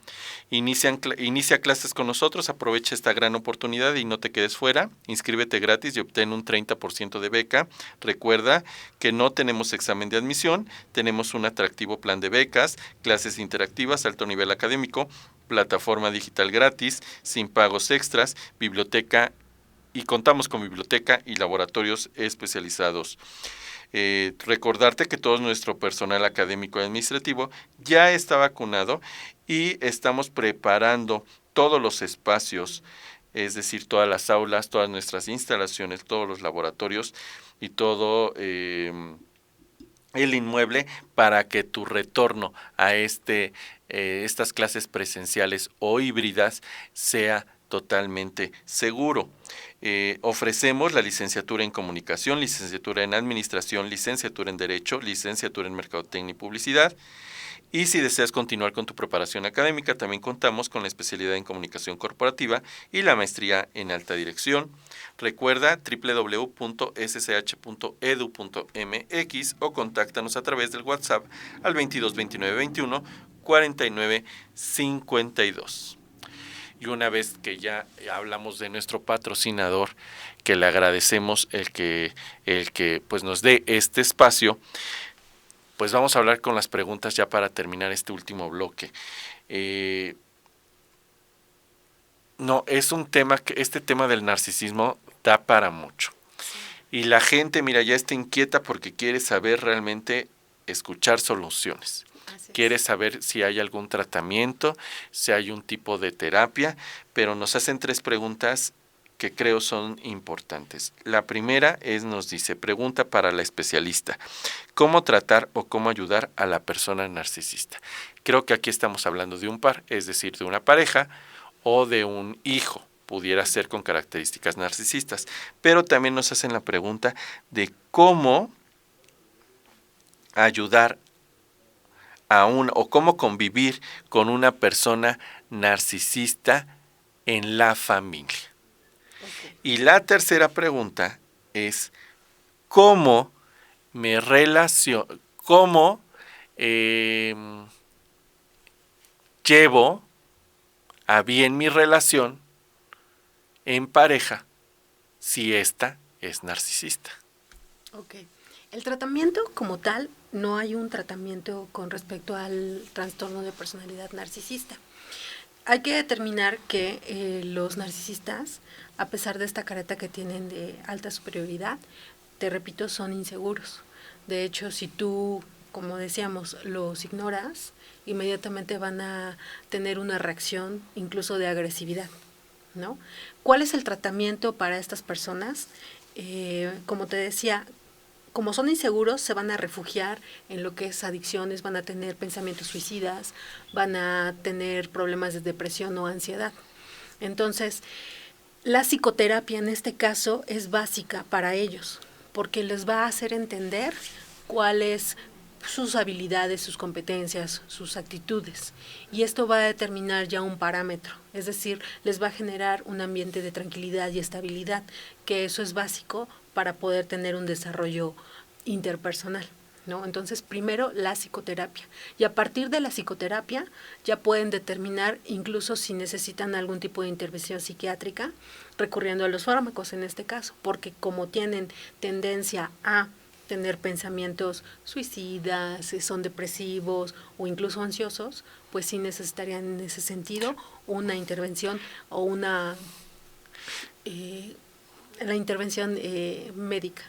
Inicia clases con nosotros, aprovecha esta gran oportunidad y no te quedes fuera. Inscríbete gratis y obtén un 30% de beca. Recuerda que no tenemos examen de admisión, tenemos un atractivo plan de becas, clases interactivas, alto nivel académico, plataforma digital gratis, sin pagos extras, biblioteca, y contamos con biblioteca y laboratorios especializados. Recordarte que todo nuestro personal académico y administrativo ya está vacunado y estamos preparando todos los espacios, es decir, todas las aulas, todas nuestras instalaciones, todos los laboratorios y todo el inmueble para que tu retorno a estas clases presenciales o híbridas sea totalmente seguro. Ofrecemos la licenciatura en comunicación, licenciatura en administración, licenciatura en derecho, licenciatura en mercadotecnia y publicidad. Y si deseas continuar con tu preparación académica, también contamos con la especialidad en comunicación corporativa y la maestría en alta dirección. Recuerda www.sch.edu.mx o contáctanos a través del WhatsApp al 22 29 21 49 52. Y una vez que ya hablamos de nuestro patrocinador, que le agradecemos el que pues nos dé este espacio, pues vamos a hablar con las preguntas ya para terminar este último bloque. No, es un tema que este tema del narcisismo da para mucho. Y la gente, mira, ya está inquieta porque quiere saber realmente escuchar soluciones. Quiere saber si hay algún tratamiento, si hay un tipo de terapia, pero nos hacen 3 preguntas que creo son importantes. La primera nos dice, pregunta para la especialista, ¿cómo tratar o cómo ayudar a la persona narcisista? Creo que aquí estamos hablando de un par, es decir, de una pareja o de un hijo, pudiera ser con características narcisistas, pero también nos hacen la pregunta de cómo ayudar o cómo convivir con una persona narcisista en la familia. Okay. Y la tercera pregunta es cómo me relaciono, cómo llevo a bien mi relación en pareja si esta es narcisista. Okay. El tratamiento como tal, no hay un tratamiento con respecto al trastorno de personalidad narcisista. Hay que determinar que los narcisistas, a pesar de esta careta que tienen de alta superioridad, te repito, son inseguros. De hecho, si tú, como decíamos, los ignoras, inmediatamente van a tener una reacción incluso de agresividad, ¿no? ¿Cuál es el tratamiento para estas personas? Como te decía, como son inseguros, se van a refugiar en lo que es adicciones, van a tener pensamientos suicidas, van a tener problemas de depresión o ansiedad. Entonces, la psicoterapia en este caso es básica para ellos, porque les va a hacer entender cuáles sus habilidades, sus competencias, sus actitudes. Y esto va a determinar ya un parámetro, es decir, les va a generar un ambiente de tranquilidad y estabilidad, que eso es básico para poder tener un desarrollo interpersonal, ¿no? Entonces, primero la psicoterapia. Y a partir de la psicoterapia ya pueden determinar incluso si necesitan algún tipo de intervención psiquiátrica, recurriendo a los fármacos en este caso, porque como tienen tendencia a tener pensamientos suicidas, son depresivos o incluso ansiosos, pues sí necesitarían en ese sentido una intervención o la intervención médica.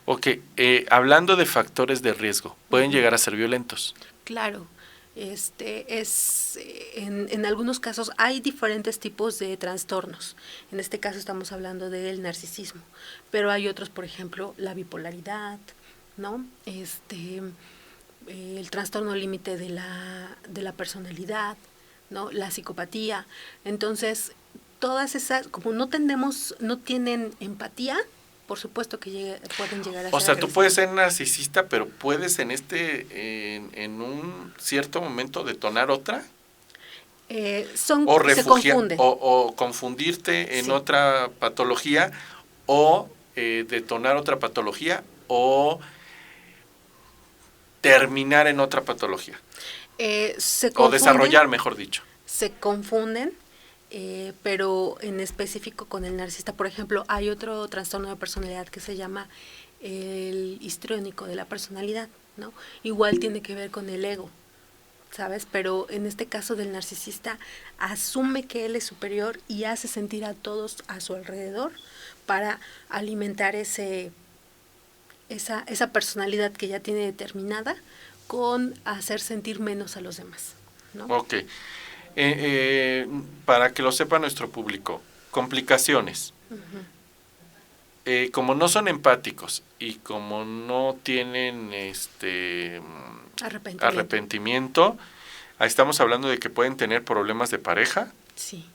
Ok, hablando de factores de riesgo, ¿pueden llegar a ser violentos? Claro, en algunos casos hay diferentes tipos de trastornos. En este caso estamos hablando del narcisismo, pero hay otros, por ejemplo, la bipolaridad, ¿no? El trastorno límite de la personalidad, ¿no? La psicopatía. Entonces, todas esas, como no tienen empatía, por supuesto que pueden llegar a O ser sea, tú puedes agresivos. ser narcisista, pero puedes en un cierto momento detonar otra o Se confunden, o confundirte en sí. otra patología o detonar otra patología o terminar en otra patología Se o confunden, desarrollar, mejor dicho. se confunden, pero en específico con el narcisista. Por ejemplo, hay otro trastorno de personalidad que se llama el histriónico de la personalidad, ¿no? Igual tiene que ver con el ego, ¿sabes? Pero en este caso del narcisista asume que él es superior y hace sentir a todos a su alrededor para alimentar esa personalidad que ya tiene determinada con hacer sentir menos a los demás, ¿no? Ok. Para que lo sepa nuestro público, complicaciones. Uh-huh. Como no son empáticos y como no tienen arrepentimiento, estamos hablando de que pueden tener problemas de pareja, sí,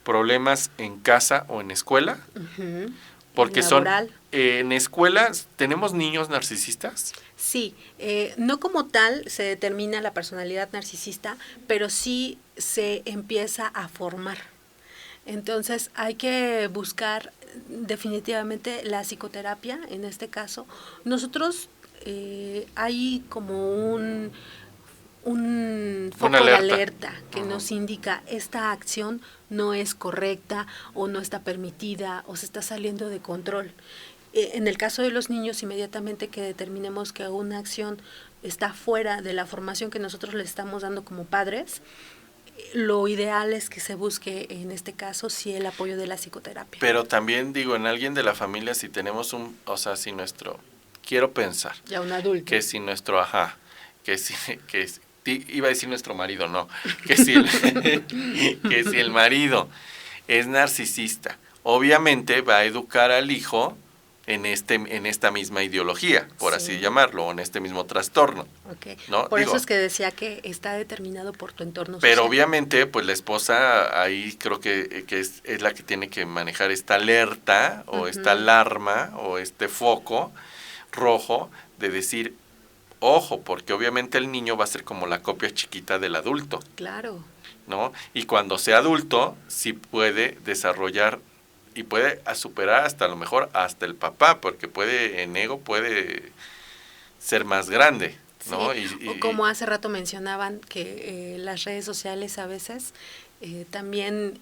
problemas en casa o en escuela, uh-huh. porque laboral. En escuelas tenemos niños narcisistas. Sí, no como tal se determina la personalidad narcisista, pero sí se empieza a formar. Entonces hay que buscar definitivamente la psicoterapia en este caso. Nosotros hay como un foco de alerta que nos indica esta acción no es correcta o no está permitida o se está saliendo de control. En el caso de los niños, inmediatamente que determinemos que una acción está fuera de la formación que nosotros le estamos dando como padres, lo ideal es que se busque, en este caso, sí el apoyo de la psicoterapia. Pero también digo, en alguien de la familia, si tenemos si nuestro, quiero pensar. Ya un adulto. Que si nuestro, iba a decir nuestro marido, no, que si el marido es narcisista, obviamente va a educar al hijo en esta misma ideología, por así llamarlo, o en este mismo trastorno. Okay. ¿No? Por eso es que decía que está determinado por tu entorno social. Pero obviamente, pues la esposa ahí creo que es la que tiene que manejar esta alerta, o esta alarma, o este foco rojo de decir, ojo, porque obviamente el niño va a ser como la copia chiquita del adulto. Claro. ¿No? Y cuando sea adulto, sí puede desarrollar y puede superar hasta a lo mejor hasta el papá, porque en ego puede ser más grande, ¿no? Sí. O como hace rato mencionaban que las redes sociales a veces también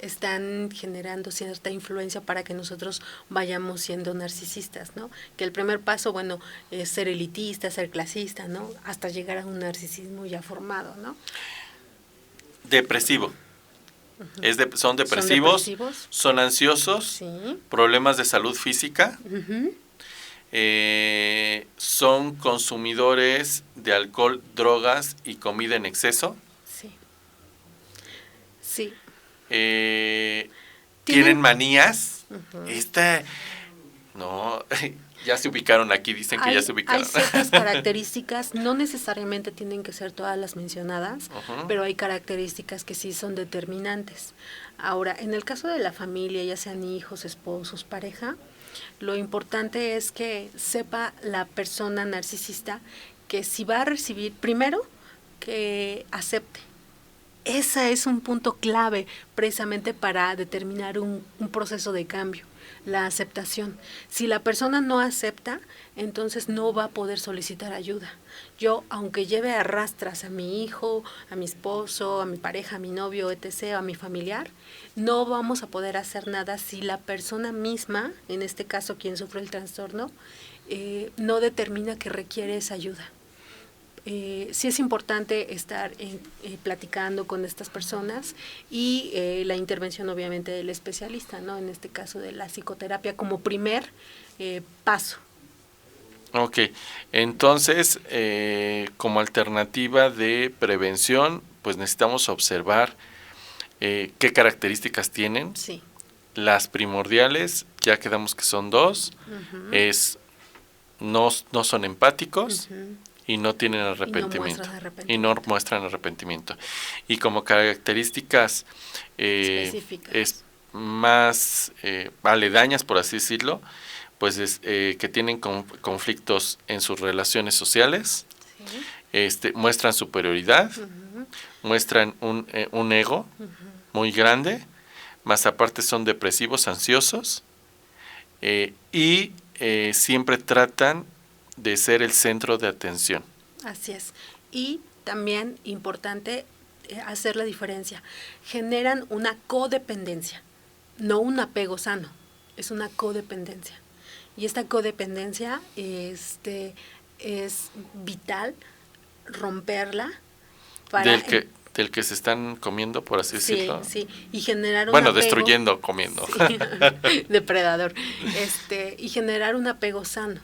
están generando cierta influencia para que nosotros vayamos siendo narcisistas, ¿no? Que el primer paso, bueno, es ser elitista, ser clasista, ¿no? Hasta llegar a un narcisismo ya formado, ¿no? Depresivo. Son depresivos, son ansiosos, sí. Problemas de salud física, son consumidores de alcohol, drogas y comida en exceso. Sí. Sí. Tienen manías. No, ya se ubicaron aquí, dicen que ya se ubicaron. Hay ciertas características, no necesariamente tienen que ser todas las mencionadas, pero hay características que sí son determinantes. Ahora, en el caso de la familia, ya sean hijos, esposos, pareja, lo importante es que sepa la persona narcisista que si va a recibir, primero, que acepte. Ese es un punto clave precisamente para determinar un proceso de cambio, la aceptación. Si la persona no acepta, entonces no va a poder solicitar ayuda. Yo, aunque lleve a rastras a mi hijo, a mi esposo, a mi pareja, a mi novio, etc., a mi familiar, no vamos a poder hacer nada si la persona misma, en este caso quien sufre el trastorno, no determina que requiere esa ayuda. Sí es importante estar platicando con estas personas y la intervención obviamente del especialista, ¿no? En este caso de la psicoterapia como primer paso. Ok, entonces como alternativa de prevención, pues necesitamos observar qué características tienen. Sí. Las primordiales, ya quedamos que son 2, no son empáticos. Y no tienen arrepentimiento. Y no muestran arrepentimiento. Y como características más aledañas, por así decirlo, pues que tienen conflictos en sus relaciones sociales, muestran superioridad, muestran un ego muy grande, más aparte son depresivos, ansiosos, y siempre tratan de ser el centro de atención. Así es. Y también importante hacer la diferencia. Generan una codependencia, no un apego sano, es una codependencia. Y esta codependencia es vital romperla para del que se están comiendo, por así decirlo. Sí, y generar un apego, destruyendo, comiendo. Sí, depredador. Y generar un apego sano,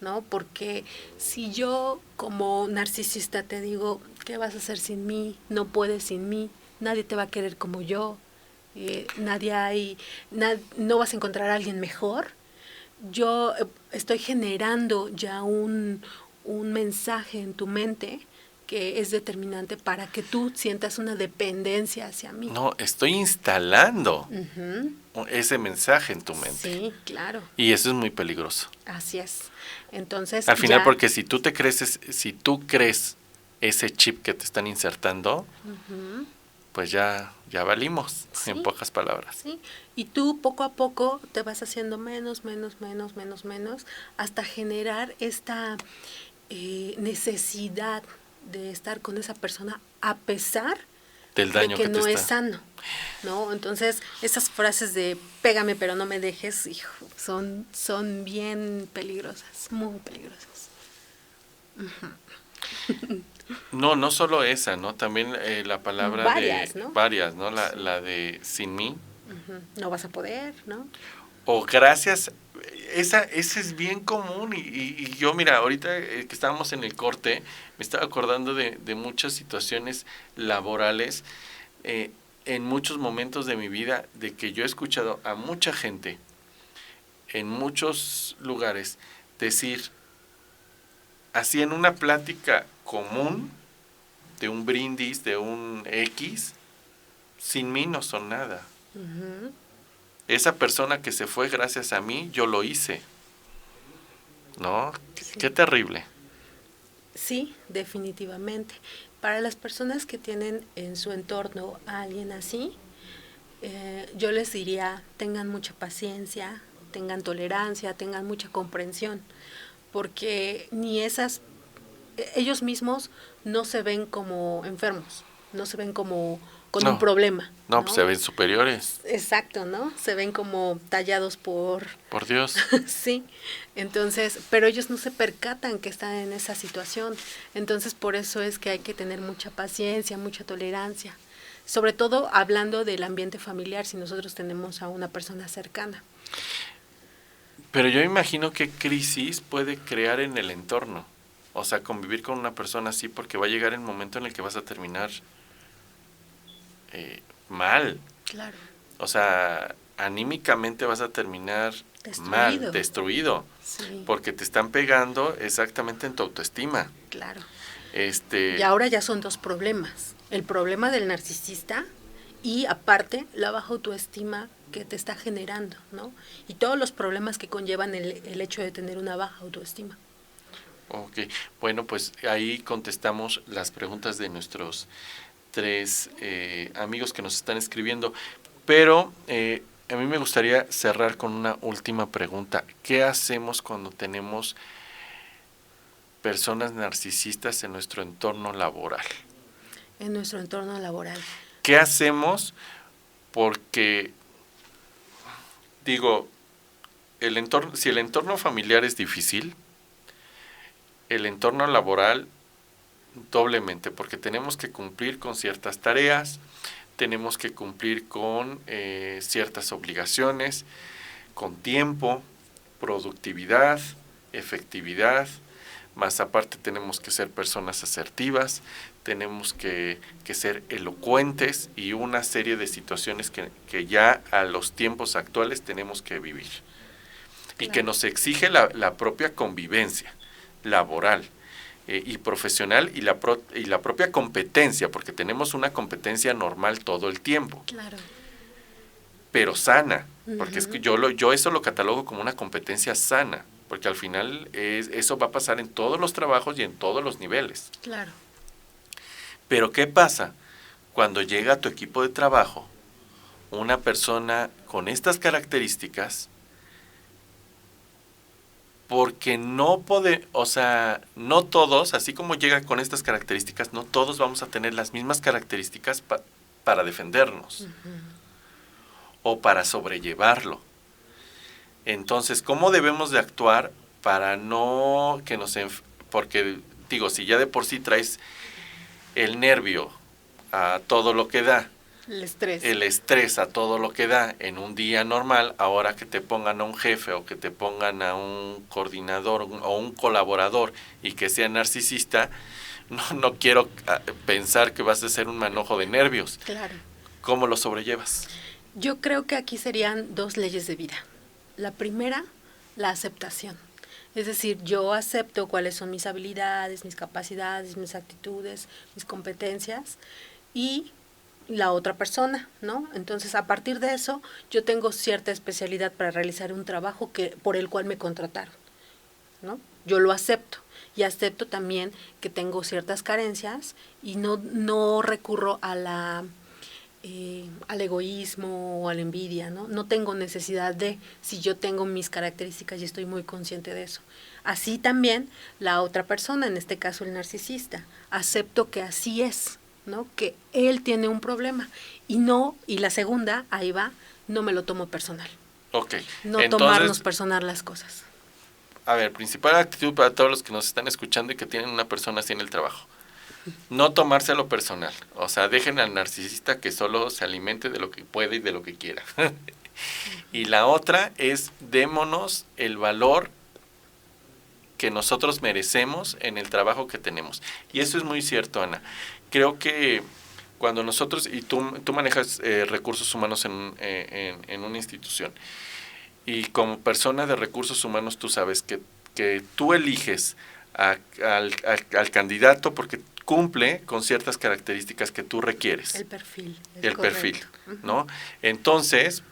¿no? Porque si yo como narcisista te digo, ¿qué vas a hacer sin mí? No puedes sin mí, nadie te va a querer como yo, no vas a encontrar a alguien mejor. Yo estoy generando ya un mensaje en tu mente que es determinante para que tú sientas una dependencia hacia mí. No, estoy instalando ese mensaje en tu mente. Sí, claro. Y eso es muy peligroso. Así es. Entonces, al final, porque si tú crees ese chip que te están insertando, pues ya valimos, sí, en pocas palabras. Sí, y tú poco a poco te vas haciendo menos, hasta generar esta necesidad de estar con esa persona a pesar del daño de que no es sano, ¿no? Entonces, esas frases de pégame pero no me dejes, hijo, son bien peligrosas, muy peligrosas. No solo esa, ¿no? También la palabra varias, ¿no? Varias, ¿no? La de sin mí. No vas a poder, ¿no? O gracias, esa es bien común y yo, mira, ahorita que estábamos en el corte, me estaba acordando de muchas situaciones laborales, en muchos momentos de mi vida, de que yo he escuchado a mucha gente, en muchos lugares, decir, así en una plática común, de un brindis, de un X, sin mí no son nada. Esa persona que se fue gracias a mí, yo lo hice. ¿No? Sí. Qué terrible. Sí, definitivamente. Para las personas que tienen en su entorno a alguien así, yo les diría, tengan mucha paciencia, tengan tolerancia, tengan mucha comprensión, porque ellos mismos no se ven como enfermos, no se ven como con un problema. No, pues se ven superiores. Exacto, ¿no? Se ven como tallados por Dios. Sí, entonces, pero ellos no se percatan que están en esa situación. Entonces, por eso es que hay que tener mucha paciencia, mucha tolerancia. Sobre todo hablando del ambiente familiar, si nosotros tenemos a una persona cercana. Pero yo imagino qué crisis puede crear en el entorno. O sea, convivir con una persona así, porque va a llegar el momento en el que vas a terminar mal. Claro. O sea, anímicamente vas a terminar mal, destruido. Sí. Porque te están pegando exactamente en tu autoestima. Claro. Y ahora ya son dos problemas. El problema del narcisista y aparte la baja autoestima que te está generando, ¿no? Y todos los problemas que conllevan el hecho de tener una baja autoestima. Ok, bueno, pues ahí contestamos las preguntas de nuestros 3 amigos que nos están escribiendo, pero a mí me gustaría cerrar con una última pregunta. ¿Qué hacemos cuando tenemos personas narcisistas en nuestro entorno laboral? En nuestro entorno laboral. ¿Qué hacemos? Porque, digo, si el entorno familiar es difícil, el entorno laboral doblemente, porque tenemos que cumplir con ciertas tareas, tenemos que cumplir con ciertas obligaciones, con tiempo, productividad, efectividad, más aparte tenemos que ser personas asertivas, tenemos que ser elocuentes y una serie de situaciones que ya a los tiempos actuales tenemos que vivir. Claro. Y que nos exige la propia convivencia laboral y profesional y la propia competencia, porque tenemos una competencia normal todo el tiempo. Claro. pero sana, porque es que yo eso lo catalogo como una competencia sana, porque al final eso va a pasar en todos los trabajos y en todos los niveles. Claro. Pero ¿qué pasa cuando llega a tu equipo de trabajo una persona con estas características? Porque no todos, así como llega con estas características, no todos vamos a tener las mismas características para defendernos o para sobrellevarlo. Entonces, ¿cómo debemos de actuar para no que porque digo, si ya de por sí traes el nervio a todo lo que da, el estrés a todo lo que da en un día normal, ahora que te pongan a un jefe o que te pongan a un coordinador o un colaborador y que sea narcisista, no quiero pensar que vas a ser un manojo de nervios. Claro. ¿Cómo lo sobrellevas? Yo creo que aquí serían 2 leyes de vida. La primera, la aceptación. Es decir, yo acepto cuáles son mis habilidades, mis capacidades, mis actitudes, mis competencias y la otra persona, ¿no? Entonces, a partir de eso, yo tengo cierta especialidad para realizar un trabajo por el cual me contrataron, ¿no? Yo lo acepto y acepto también que tengo ciertas carencias y no recurro al egoísmo o a la envidia, ¿no? No tengo necesidad si yo tengo mis características y estoy muy consciente de eso. Así también la otra persona, en este caso el narcisista, acepto que así es, ¿no? Que él tiene un problema y la segunda, ahí va, no me lo tomo personal. Ok. No tomarnos personal las cosas. A ver, principal actitud para todos los que nos están escuchando y que tienen una persona así en el trabajo. No tomárselo personal. O sea, dejen al narcisista que solo se alimente de lo que puede y de lo que quiera. Y la otra es, démonos el valor que nosotros merecemos en el trabajo que tenemos. Y eso es muy cierto, Ana. Creo que cuando nosotros, y tú manejas recursos humanos en una institución, y como persona de recursos humanos tú sabes que tú eliges al candidato porque cumple con ciertas características que tú requieres. El perfil. El perfil, ¿no? Entonces,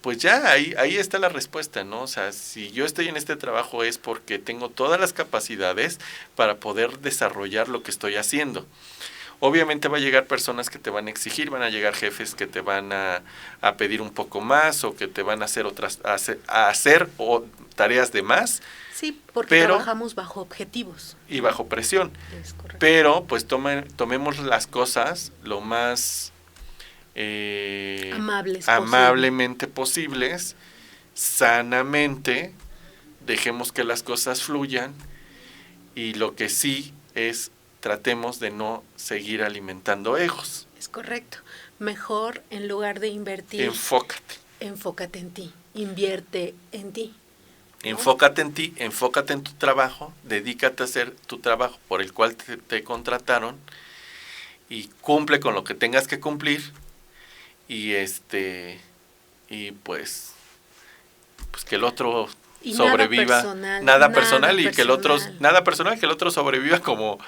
pues ya ahí está la respuesta, ¿no? O sea, si yo estoy en este trabajo es porque tengo todas las capacidades para poder desarrollar lo que estoy haciendo. Obviamente va a llegar personas que te van a exigir, van a llegar jefes que te van a pedir un poco más o que te van a hacer hacer tareas de más. Sí, porque trabajamos bajo objetivos. Y bajo presión. Es correcto. Pero pues tomemos las cosas lo más amablemente posibles, sanamente, dejemos que las cosas fluyan y lo que sí es tratemos de no seguir alimentando egos. Es correcto. Mejor, en lugar de invertir, enfócate en ti, invierte en ti. ¿No? Enfócate en ti, enfócate en tu trabajo, dedícate a hacer tu trabajo por el cual te contrataron y cumple con lo que tengas que cumplir y pues que el otro sobreviva, nada personal y que el otro sobreviva como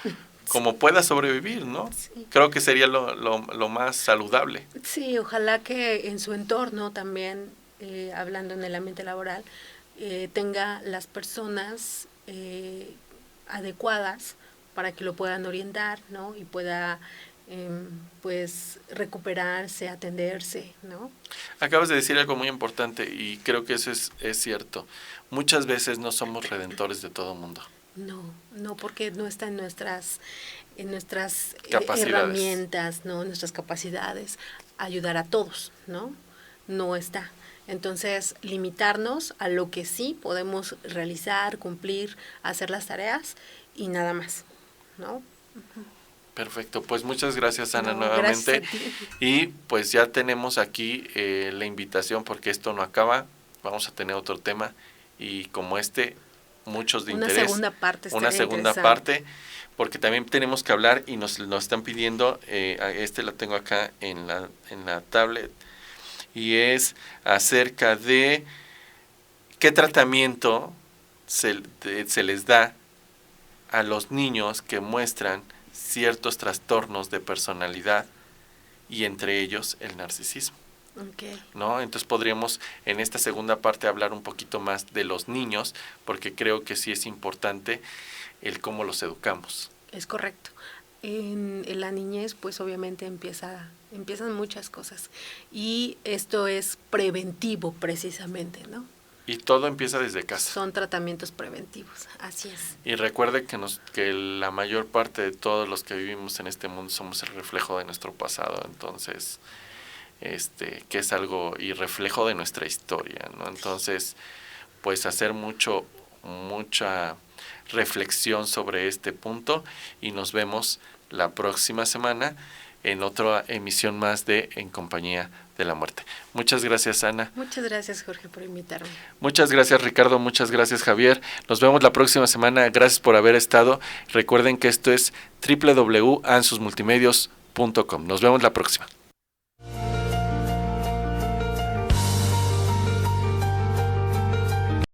pueda sobrevivir, ¿no? Sí. Creo que sería lo más saludable. Sí, ojalá que en su entorno también, hablando en el ambiente laboral, tenga las personas adecuadas para que lo puedan orientar, ¿no? Y pueda pues recuperarse, atenderse, ¿no? Acabas de decir algo muy importante y creo que eso es cierto. Muchas veces no somos redentores de todo mundo. No, porque no está en nuestras herramientas, ¿no? Nuestras capacidades, ayudar a todos, ¿no? No está. Entonces, limitarnos a lo que sí podemos realizar, cumplir, hacer las tareas y nada más, ¿no? Perfecto, pues muchas gracias, Ana, nuevamente. Y pues ya tenemos aquí la invitación porque esto no acaba, vamos a tener otro tema y como muchos de interés. Una segunda parte, porque también tenemos que hablar y nos están pidiendo, la tengo acá en la tablet, y es acerca de qué tratamiento se les da a los niños que muestran ciertos trastornos de personalidad y entre ellos el narcisismo. Okay. ¿no? Entonces podríamos en esta segunda parte hablar un poquito más de los niños, porque creo que sí es importante el cómo los educamos. Es correcto. En la niñez, pues obviamente empiezan muchas cosas, y esto es preventivo precisamente, ¿no? Y todo empieza desde casa. Son tratamientos preventivos, así es. Y recuerde que la mayor parte de todos los que vivimos en este mundo somos el reflejo de nuestro pasado, entonces, que es algo y reflejo de nuestra historia, ¿no? Entonces, pues hacer mucha reflexión sobre este punto, y nos vemos la próxima semana en otra emisión más de En Compañía de la Muerte. Muchas gracias, Ana. Muchas gracias, Jorge, por invitarme. Muchas gracias, Ricardo. Muchas gracias, Javier. Nos vemos la próxima semana. Gracias por haber estado. Recuerden que esto es www.ansusmultimedios.com. Nos vemos la próxima.